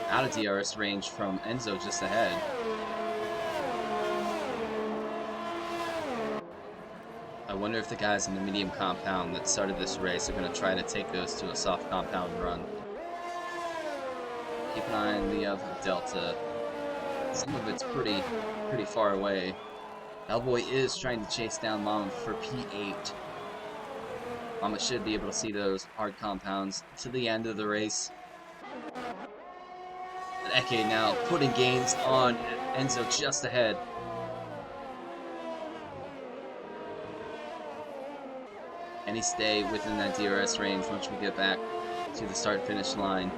out of DRS range from Enzo just ahead. I wonder if the guys in the medium compound that started this race are going to try to take those to a soft compound run. Keep an eye on the other delta. Some of it's pretty far away. Hellboy is trying to chase down Mama for P8. Mama should be able to see those hard compounds to the end of the race. But Eke now putting gains on Enzo just ahead. And he stay within that DRS range once we get back to the start-finish line.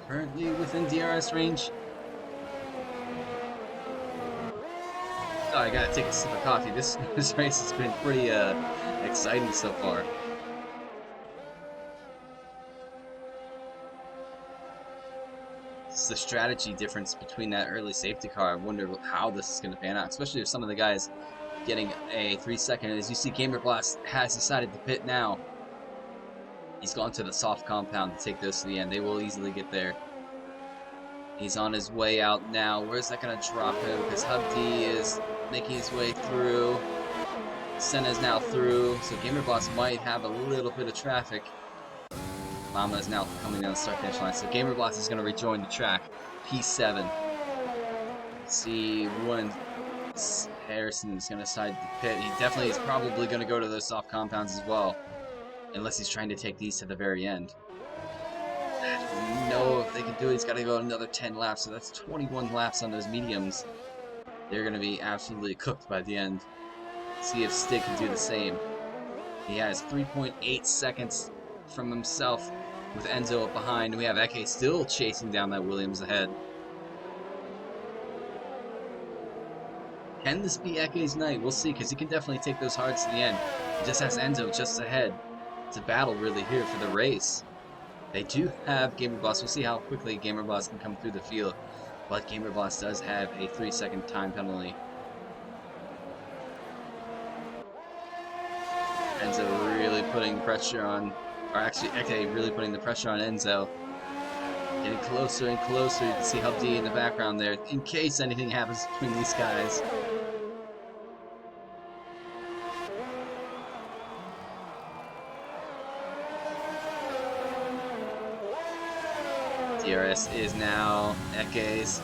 Currently within DRS range. Oh, I gotta take a sip of coffee. This race has been pretty exciting so far. It's the strategy difference between that early safety car. I wonder how this is going to pan out, especially if some of the guys getting a 3-second. As you see, Gamer Blast has decided to pit now. He's gone to the soft compound to take those to the end. They will easily get there. He's on his way out now. Where's that going to drop him? Because Hubsy is making his way through. Senna is now through, so Gamer Boss might have a little bit of traffic. Mama is now coming down the start finish line, so Gamer Boss is going to rejoin the track. P7. See when Harrison is going to decide to pit. He definitely is probably going to go to those soft compounds as well, unless he's trying to take these to the very end. I don't know if they can do it. He's got to go another 10 laps, so that's 21 laps on those mediums. They're going to be absolutely cooked by the end. See if Stig can do the same. He has 3.8 seconds from himself with Enzo up behind. We have Eke still chasing down that Williams ahead. Can this be Eke's night? We'll see, because he can definitely take those hards to the end. He just has Enzo just ahead. It's a battle really here for the race. They do have Gamer Boss. We'll see how quickly Gamer Boss can come through the field. But Gamer Boss does have a 3-second time penalty. Enzo really putting pressure on, or actually Eke really putting the pressure on Enzo. Getting closer and closer. You can see Hubdi in the background there, in case anything happens between these guys. DRS is now Eke's.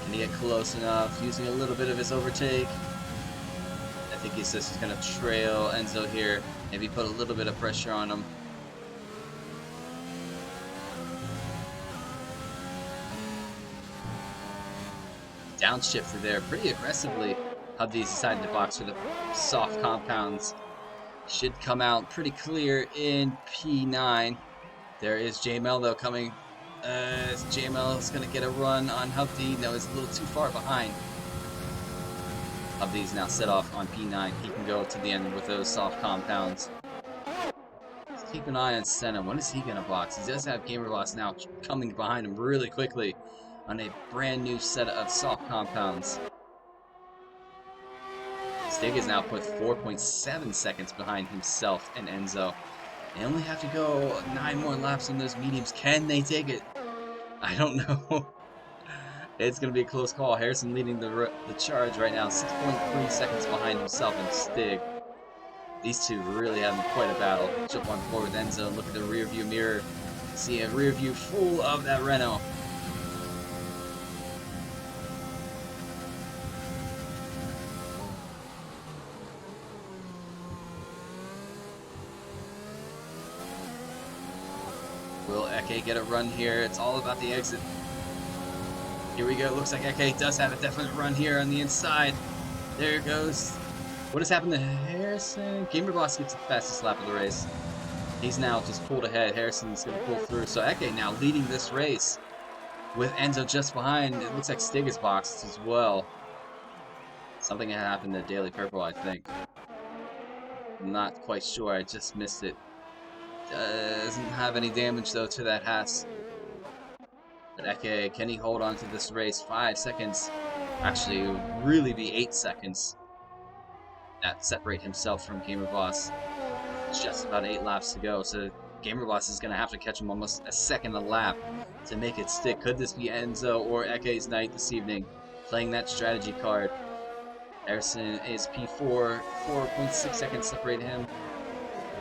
Can he get close enough? Using a little bit of his overtake. I think he says he's going to trail Enzo here. Maybe put a little bit of pressure on him. Downshifted there pretty aggressively. Hubdi's decided to box for the soft compounds. Should come out pretty clear in P9. There is JML though coming. JML is going to get a run on Hubdi. No, he's a little too far behind. Hubdi's now set off on P9. He can go to the end with those soft compounds. Let's keep an eye on Senna. When is he going to box? He does have Gamer Boss now coming behind him really quickly on a brand new set of soft compounds. Stig is now put 4.7 seconds behind himself and Enzo. They only have to go 9 more laps on those mediums. Can they take it? I don't know. It's going to be a close call. Harrison leading the charge right now, 6.3 seconds behind himself and Stig. These two really having quite a battle. Jump on board with Enzo. Look at the rear view mirror. See a rear view full of that Renault. Will Eke get a run here? It's all about the exit. Here we go. Looks like Eke does have a definite run here on the inside. There it goes. What has happened to Harrison? Gamer Boss gets the fastest lap of the race. He's now just pulled ahead. Harrison's going to pull through. So Eke now leading this race with Enzo just behind. It looks like Stig is boxed as well. Something happened to Daily Purple, I think. I'm not quite sure. I just missed it. Doesn't have any damage though to that Haas. But Eke, can he hold on to this race? 5 seconds. Actually, it would really be 8 seconds that separate himself from Gamer Boss. Just about 8 laps to go, so Gamer Boss is going to have to catch him almost a second a lap to make it stick. Could this be Enzo or Eke's night this evening? Playing that strategy card. Harrison is P4, 4.6 seconds separate him.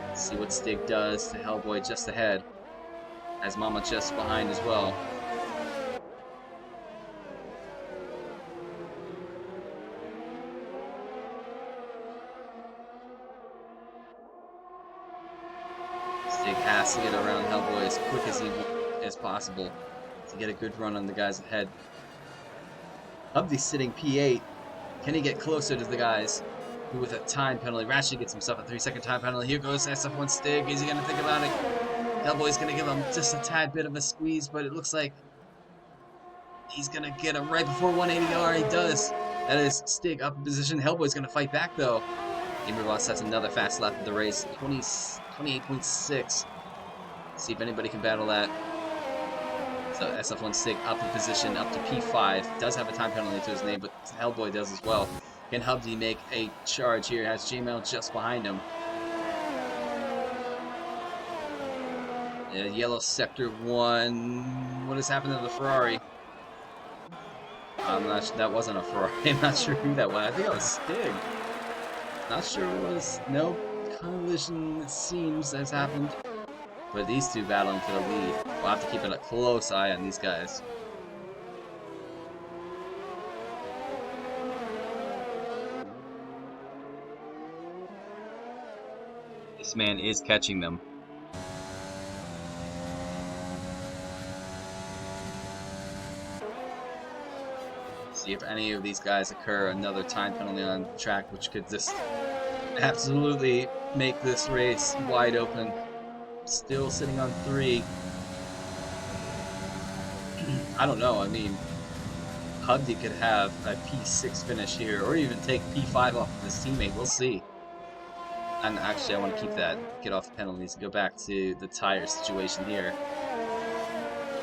Let's see what Stig does to Hellboy just ahead. As Mama just behind as well. Stig has to get around Hellboy as quick as possible to get a good run on the guys ahead. Hubdi's sitting P8. Can he get closer to the guys who with a time penalty? Ratchet gets himself a 3-second time penalty. Here goes SF1 Stig. Is he going to think about it? Hellboy's going to give him just a tad bit of a squeeze, but it looks like he's going to get him right before 180R. He does. That is Stig up in position. Hellboy's going to fight back, though. Gamer Boss has another fast lap of the race. 28.6. See if anybody can battle that. So SF1 Stig up in position, up to P5. Does have a time penalty to his name, but Hellboy does as well. Can Hubdi make a charge here? Has JML just behind him. Yellow Sector 1. What has happened to the Ferrari? I'm not. That wasn't a Ferrari. I'm not sure who that was. I think it was Stig. Not sure it was. No collision, it seems, has happened. But these two battling for the lead. We'll have to keep a close eye on these guys. This man is catching them. See if any of these guys occur another time penalty on track, which could just absolutely make this race wide open. Still sitting on 3. I don't know. I mean, Hubdy could have a P6 finish here, or even take P5 off of his teammate. We'll see. And actually, I want to keep that. Get off the penalties and go back to the tire situation here.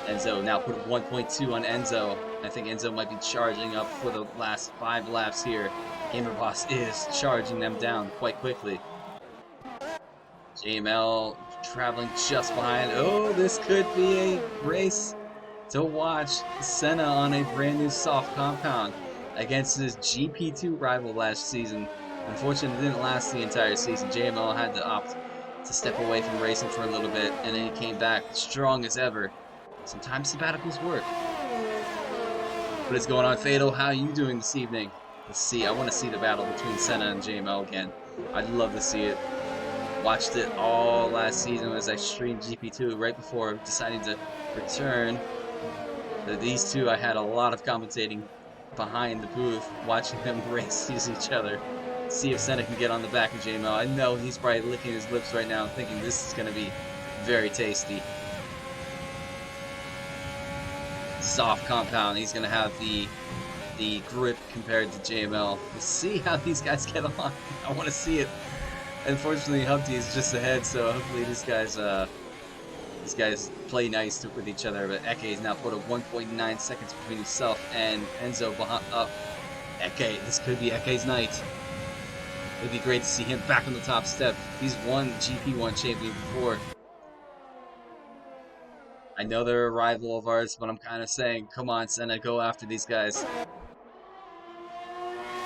Enzo now put 1.2 on Enzo. I think Enzo might be charging up for the last 5 laps here. Gamer Boss is charging them down quite quickly. JML traveling just behind. Oh, this could be a race to watch. Senna on a brand new soft compound against his GP2 rival last season. Unfortunately, it didn't last the entire season. JML had to opt to step away from racing for a little bit, and then he came back strong as ever. Sometimes sabbaticals work. What is going on, Fatal? How are you doing this evening? Let's see. I want to see the battle between Senna and JML again. I'd love to see it. Watched it all last season as I streamed GP2 right before deciding to return. These two, I had a lot of commentating behind the booth, watching them race each other. See if Senna can get on the back of JML. I know he's probably licking his lips right now, thinking this is going to be very tasty. Soft compound. He's going to have the grip compared to JML. We'll see how these guys get on. I want to see it. Unfortunately, Humpty is just ahead, so hopefully these guys play nice with each other. But Eke is now put a 1.9 seconds between himself and Enzo behind. Eke, this could be Eke's night. It'd be great to see him back on the top step. He's won GP1 champion before. I know they're a rival of ours, but I'm kind of saying, come on, Senna, go after these guys.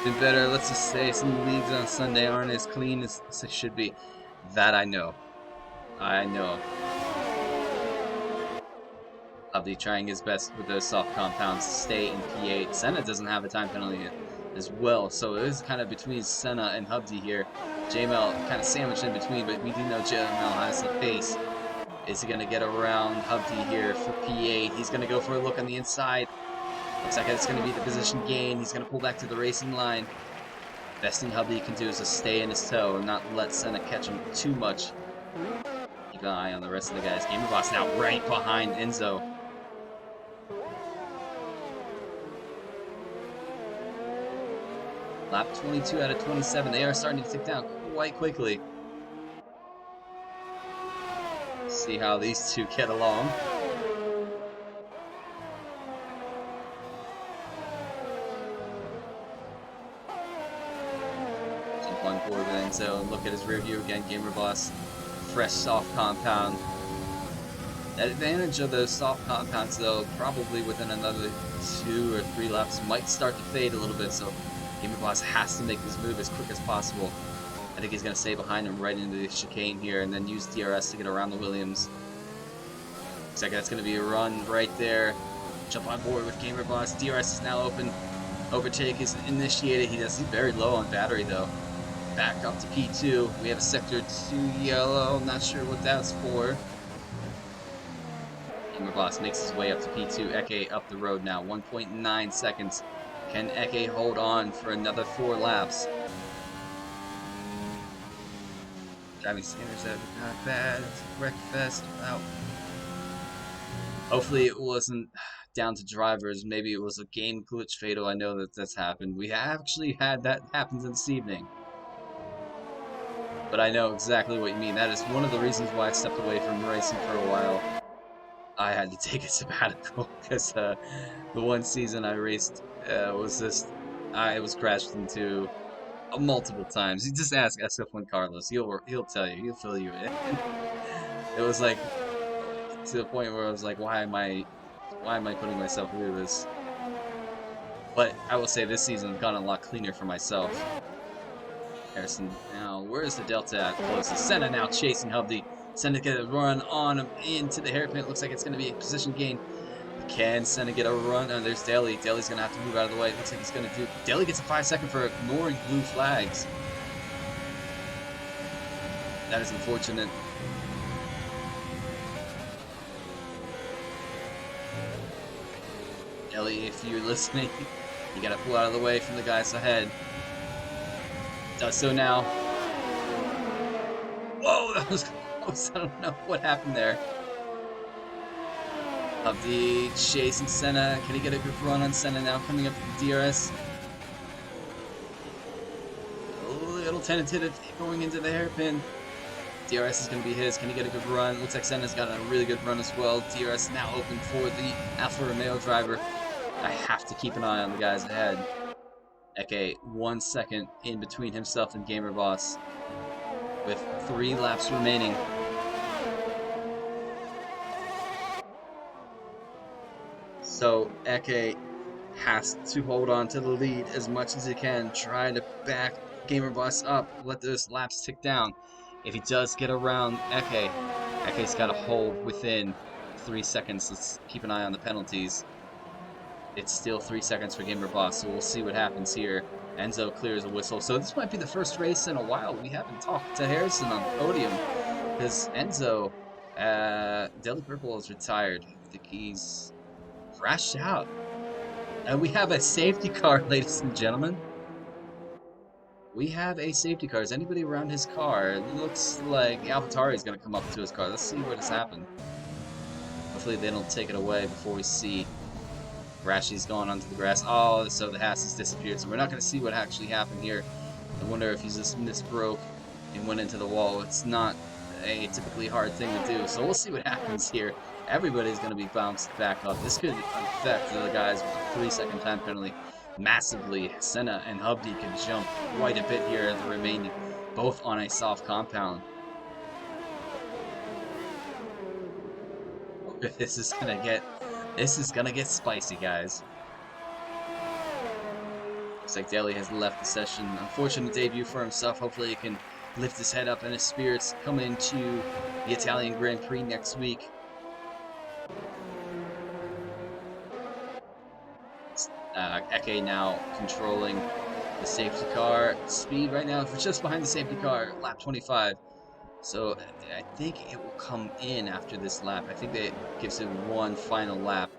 Been better, let's just say some leagues on Sunday aren't as clean as they should be. That I know. I know. Hubby trying his best with those soft compounds to stay in P8. Senna doesn't have a time penalty as well, so it is kind of between Senna and Hubby here. JML kind of sandwiched in between, but we do know JML has the pace. Is he going to get around Hubby here for P8? He's going to go for a look on the inside. Looks like it's going to be the position gain. He's going to pull back to the racing line. Best thing Hubby can do is just stay in his toe and not let Senna catch him too much. Keep an eye on the rest of the guys. Gamer Boss now right behind Enzo. Lap 22 out of 27. They are starting to tick down quite quickly. See how these two get along. Jump on board with Enzo and look at his rear view again. Gamer Boss, fresh soft compound. That advantage of those soft compounds, though, probably within another 2 or 3 laps, might start to fade a little bit. So Gamer Boss has to make this move as quick as possible. I think he's going to stay behind him right into the chicane here and then use DRS to get around the Williams. Looks like that's going to be a run right there. Jump on board with Gamer Boss. DRS is now open. Overtake is initiated. He's very low on battery, though. Back up to P2. We have a Sector 2 yellow. Not sure what that's for. Gamer Boss makes his way up to P2. Eke up the road now. 1.9 seconds. Can Eke hold on for another 4 laps? Driving standards are not bad. It's a breakfast. Wow. Hopefully it wasn't down to drivers. Maybe it was a game glitch, Fatal. I know that that's happened. We have actually had that happen this evening. But I know exactly what you mean. That is one of the reasons why I stepped away from racing for a while. I had to take a sabbatical because the one season I raced was just I was crashed into multiple times. You just ask SF1 Carlos, he'll tell you, he'll fill you in. It was like to the point where I was like, why am I putting myself through this? But I will say this season has gone a lot cleaner for myself. Harrison, now where's the Delta at closest? Senna now chasing Hubby. Senna get a run on him into the hairpin. It looks like it's going to be a position gain. Can Senna get a run? Oh, there's Daly. Daly's going to have to move out of the way. It looks like he's going to do... Daly gets a 5-second for ignoring blue flags. That is unfortunate. Daly, if you're listening, You gotta pull out of the way from the guys ahead. Does so now. Whoa, that was close. I don't know what happened there. Abdi chasing Senna. Can he get a good run on Senna now? Coming up to the DRS. A little tentative going into the hairpin. DRS is going to be his. Can he get a good run? Looks like Senna's got a really good run as well. DRS now open for the Alfa Romeo driver. I have to keep an eye on the guys ahead. Eke 1 second in between himself and Gamer Boss, with 3 laps remaining. So Eke has to hold on to the lead as much as he can, try to back Gamer Boss up, let those laps tick down. If he does get around Eke's got to hold within 3 seconds. Let's keep an eye on the penalties. It's still 3 seconds for Gamer Boss, so we'll see what happens here. Enzo clears a whistle. So this might be the first race in a while we haven't talked to Harrison on the podium, because Enzo, Deli Purple is retired. I think he's crashed out. And we have a safety car, ladies and gentlemen. We have a safety car. Is anybody around his car? It looks like AlphaTauri is going to come up to his car. Let's see what has happened. Hopefully they don't take it away before we see. Rashi's going onto the grass. Oh, so the Haas has disappeared. So we're not going to see what actually happened here. I wonder if he's just misbroke and went into the wall. It's not a typically hard thing to do. So we'll see what happens here. Everybody's going to be bounced back up. This could affect the guys with a 3-second time penalty massively. Senna and Hubby can jump quite a bit here at the remaining, both on a soft compound. This is gonna get spicy, guys. Looks like Daly has left the session. Unfortunate debut for himself. Hopefully he can lift his head up and his spirits come into the Italian Grand Prix next week. Eke now controlling the safety car. Speed right now for just behind the safety car, lap 25. So I think it will come in after this lap. I think that gives him one final lap.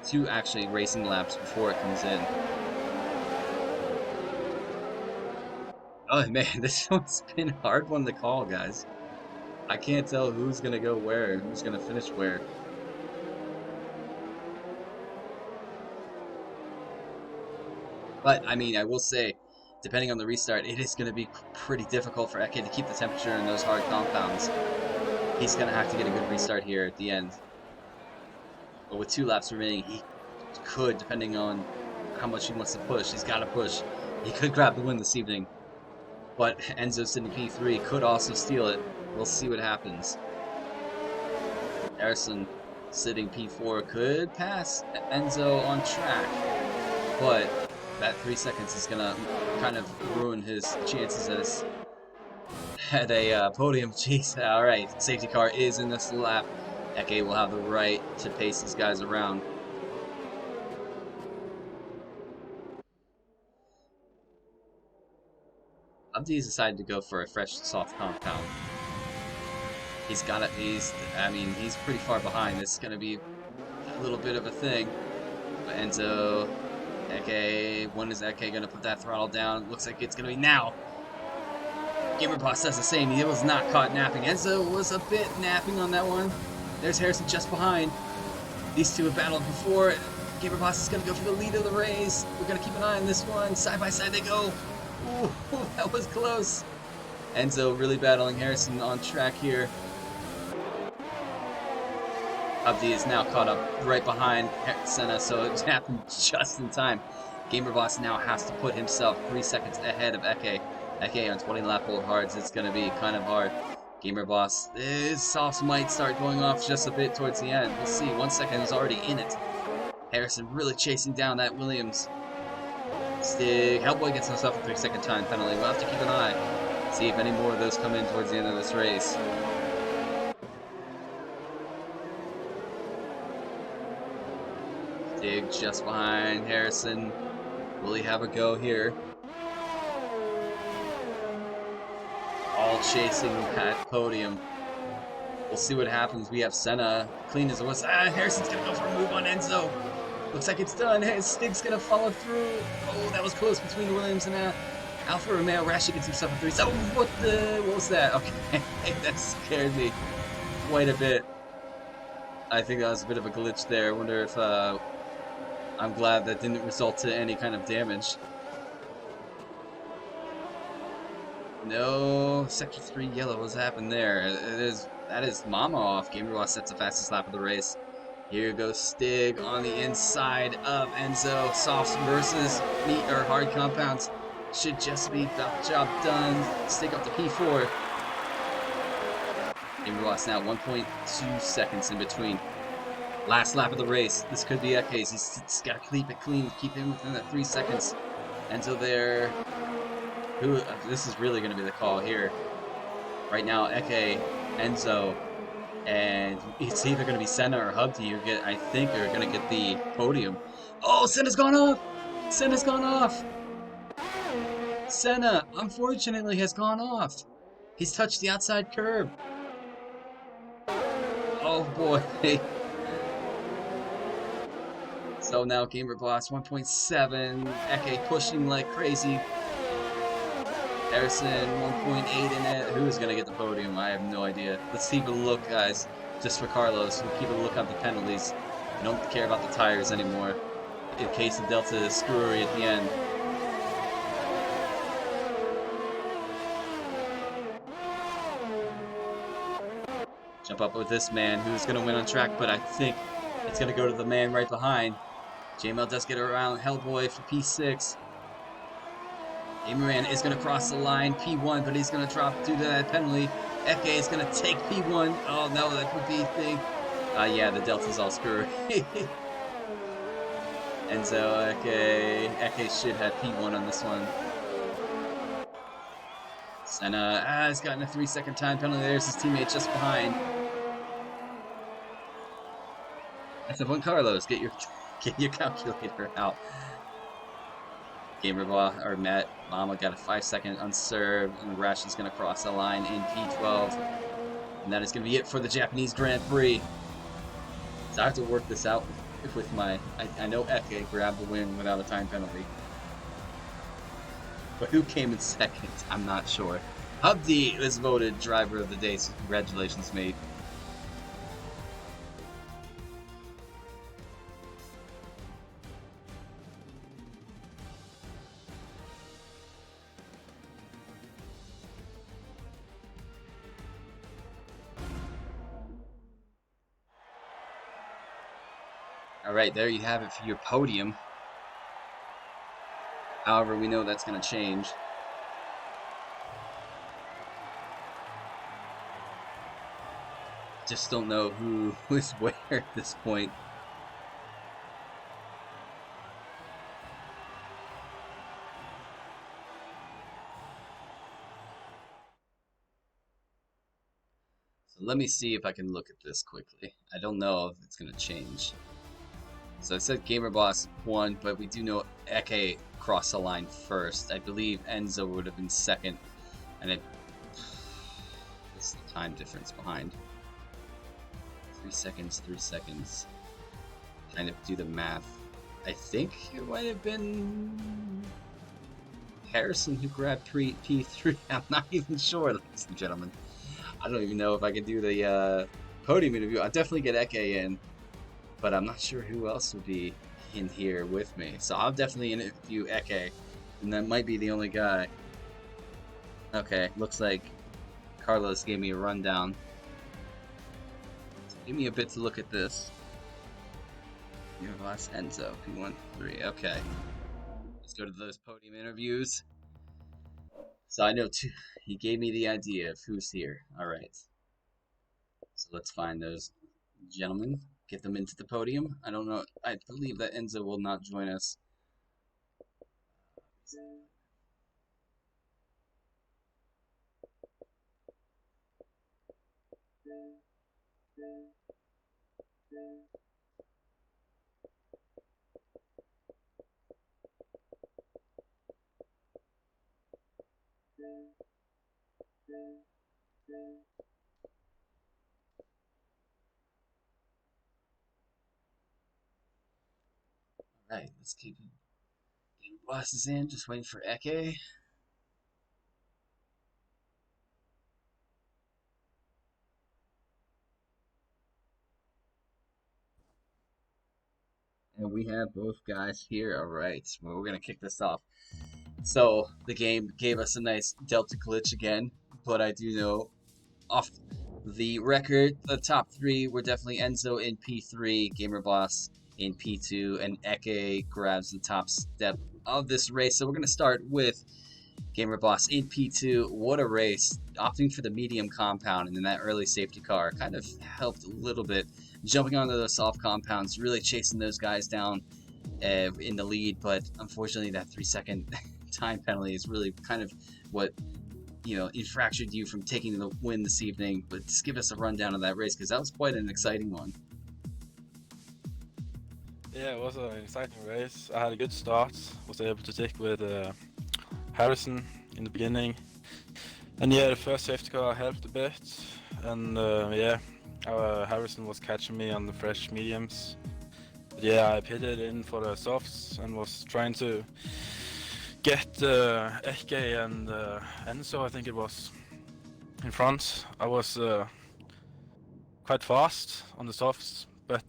2 actually racing laps before it comes in. Oh man, this one's been a hard one to call, guys. I can't tell who's gonna go where and who's gonna finish where. But, I mean, I will say, depending on the restart, it is going to be pretty difficult for Eke to keep the temperature in those hard compounds. He's going to have to get a good restart here at the end. But with 2 laps remaining, he could, depending on how much he wants to push, he's got to push. He could grab the win this evening. But Enzo sitting P3 could also steal it. We'll see what happens. Harrison sitting P4 could pass Enzo on track. But that 3 seconds is gonna kind of ruin his chances at a podium. Jeez, alright, safety car is in this lap. Eke will have the right to pace these guys around. Abdi's decided to go for a fresh soft compound. He's pretty far behind. This is gonna be a little bit of a thing. But Enzo, Eke, when is Eke going to put that throttle down? Looks like it's going to be now. Gamer Boss does the same. He was not caught napping. Enzo was a bit napping on that one. There's Harrison just behind. These two have battled before. Gamer Boss is going to go for the lead of the race. We're going to keep an eye on this one. Side by side they go. Ooh, that was close. Enzo really battling Harrison on track here. Abdi is now caught up right behind Senna, so it happened just in time. Gamer Boss now has to put himself 3 seconds ahead of Eke. Eke on 20 lap hold hards, it's going to be kind of hard. Gamer Boss, his softs might start going off just a bit towards the end. We'll see, 1 second is already in it. Harrison really chasing down that Williams. Stig, Hellboy gets himself a 3 second time penalty. We'll have to keep an eye. See if any more of those come in towards the end of this race. Stig just behind Harrison. Will he have a go here? All chasing that podium. We'll see what happens. We have Senna clean as a whistle. Harrison's gonna go for a move on Enzo. Looks like it's done. Hey, Stig's gonna follow through. Oh, that was close between Williams and Alfa Romeo. Rashi gets himself a 3. Oh, what was that? Okay, that scared me quite a bit. I think that was a bit of a glitch there. I wonder if I'm glad that didn't result to any kind of damage. No, sector 3 yellow. What's happened there? That is Mama off. Gamer sets the fastest lap of the race. Here goes Stig on the inside of Enzo. Softs versus meat or hard compounds. Should just be about the job done. Stig up to P4. Gamer now 1.2 seconds in between. Last lap of the race. This could be Eke's. He's got to keep it clean. Keep him within that 3 seconds. Enzo there. This is really going to be the call here. Right now, Eke, Enzo, and it's either going to be Senna or Hubty who I think, are going to get the podium. Oh, Senna's gone off! Senna's gone off! Senna, unfortunately, has gone off. He's touched the outside curb. Oh boy. So now Gamer Gloss 1.7. Eke pushing like crazy. Harrison 1.8 in it. Who is going to get the podium? I have no idea. Let's keep a look, guys. Just for Carlos. We'll keep a look at the penalties. I don't care about the tires anymore. In case the Delta is screwy at the end. Jump up with this man who's going to win on track, but I think it's going to go to the man right behind. JML does get around Hellboy for P6. Gamerman is going to cross the line, P1, but he's going to drop due to that penalty. Eke is going to take P1. Oh no, that could be thing. Yeah, the Delta's all screwy. Enzo, Eke should have P1 on this one. Senna has gotten a 3-second time penalty. There's his teammate just behind. SF1 Carlos, get your calculator out. Gamer or Matt Mama got a 5-second unserved, and Rashi's going to cross the line in P12. And that is going to be it for the Japanese Grand Prix. So I have to work this out with my... I know Eke grabbed the win without a time penalty. But who came in second? I'm not sure. Hubdi was voted driver of the day, so congratulations, mate. Alright, there you have it for your podium. However, we know that's going to change. Just don't know who is where at this point. So let me see if I can look at this quickly. I don't know if it's going to change. So I said Gamer Boss won, but we do know Eke crossed the line first. I believe Enzo would have been second, and this is the time difference behind. 3 seconds, 3 seconds. Trying to do the math. I think it might have been Harrison who grabbed P3. I'm not even sure, ladies and gentlemen. I don't even know if I can do the podium interview. I'll definitely get Eke in, but I'm not sure who else would be in here with me. So I'll definitely interview Eke, and that might be the only guy. Okay, looks like Carlos gave me a rundown. So give me a bit to look at this. Your last Enzo, P1, 3. Okay. Let's go to those podium interviews. So I know he gave me the idea of who's here. Alright. So let's find those gentlemen. Get them into the podium. I don't know. I believe that Enzo will not join us. Let's keep glasses in, just waiting for Eke. And we have both guys here. All right, well, we're gonna kick this off. So the game gave us a nice Delta glitch again, but I do know off the record, the top three were definitely Enzo in P3, Gamer Boss in P2, and Eke grabs the top step of this race. So we're gonna start with Gamer Boss in P2. What a race! Opting for the medium compound and then that early safety car kind of helped a little bit. Jumping onto those soft compounds, really chasing those guys down in the lead, but unfortunately that 3-second time penalty is really kind of what infracted you from taking the win this evening. But just give us a rundown of that race because that was quite an exciting one. Yeah, it was an exciting race. I had a good start, was able to stick with Harrison in the beginning, and yeah, the first safety car helped a bit, and Harrison was catching me on the fresh mediums. But yeah, I pitted in for the softs and was trying to get Eke and Enzo, I think it was, in front. I was quite fast on the softs, but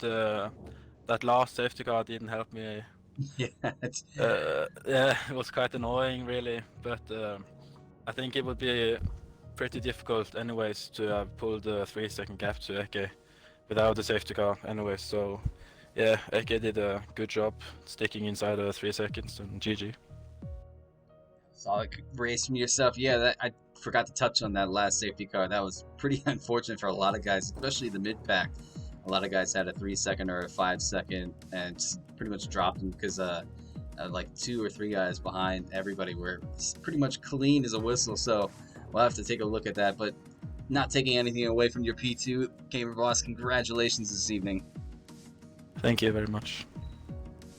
that last safety car didn't help me. Yeah, it was quite annoying, really, but I think it would be pretty difficult anyways to have pulled the 3-second gap to Eke without the safety car anyways. So yeah, Eke did a good job sticking inside the 3 seconds, and GG. Solid race from yourself. Yeah, I forgot to touch on that last safety car. That was pretty unfortunate for a lot of guys, especially the mid pack. A lot of guys had a 3-second or a 5-second and just pretty much dropped them because like 2 or 3 guys behind everybody were pretty much clean as a whistle. So we'll have to take a look at that. But not taking anything away from your P2, Gamer Boss, congratulations this evening. Thank you very much.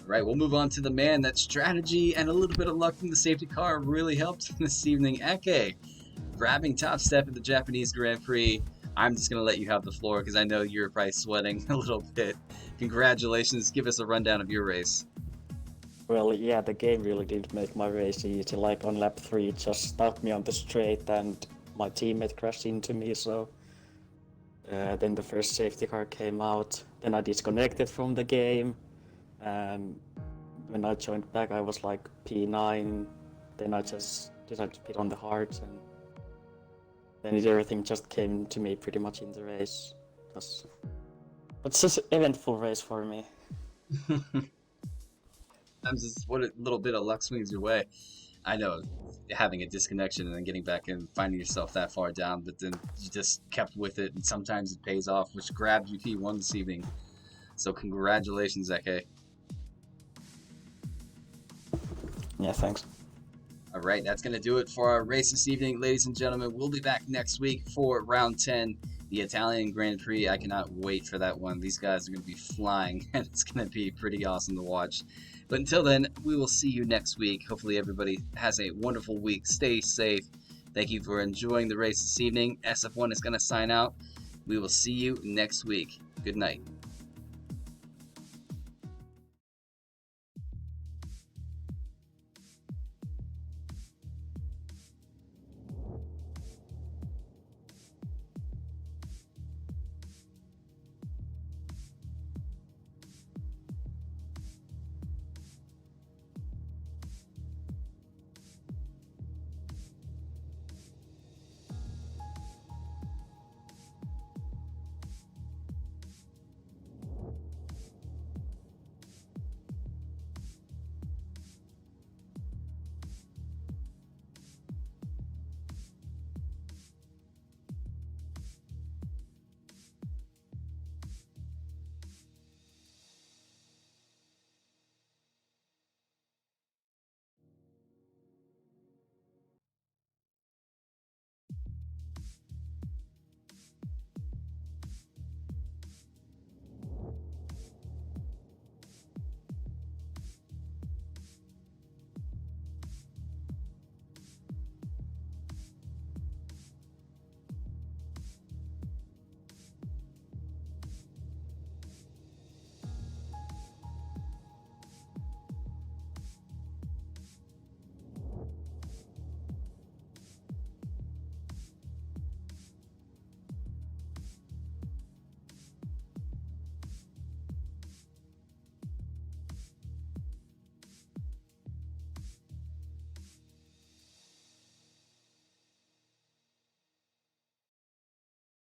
All right, we'll move on to the man. That strategy and a little bit of luck from the safety car really helped this evening. Eke grabbing top step at the Japanese Grand Prix. I'm just going to let you have the floor because I know you're probably sweating a little bit. Congratulations. Give us a rundown of your race. Well, yeah, the game really didn't make my race easy. Like on lap 3, it just stopped me on the straight and my teammate crashed into me, so then the first safety car came out. Then I disconnected from the game. When I joined back, I was like P9. Then I just decided to pit on the hards, and then everything just came to me pretty much in the race. It's just an eventful race for me. Sometimes it's what a little bit of luck swings your way. I know having a disconnection and then getting back and finding yourself that far down, but then you just kept with it, and sometimes it pays off, which grabbed you P1 this evening. So congratulations, Eke. Yeah, thanks. All right, that's going to do it for our race this evening, ladies and gentlemen. We'll be back next week for round 10, the Italian Grand Prix. I cannot wait for that one. These guys are going to be flying, and it's going to be pretty awesome to watch. But until then, we will see you next week. Hopefully everybody has a wonderful week. Stay safe. Thank you for enjoying the race this evening. SF1 is going to sign out. We will see you next week. Good night.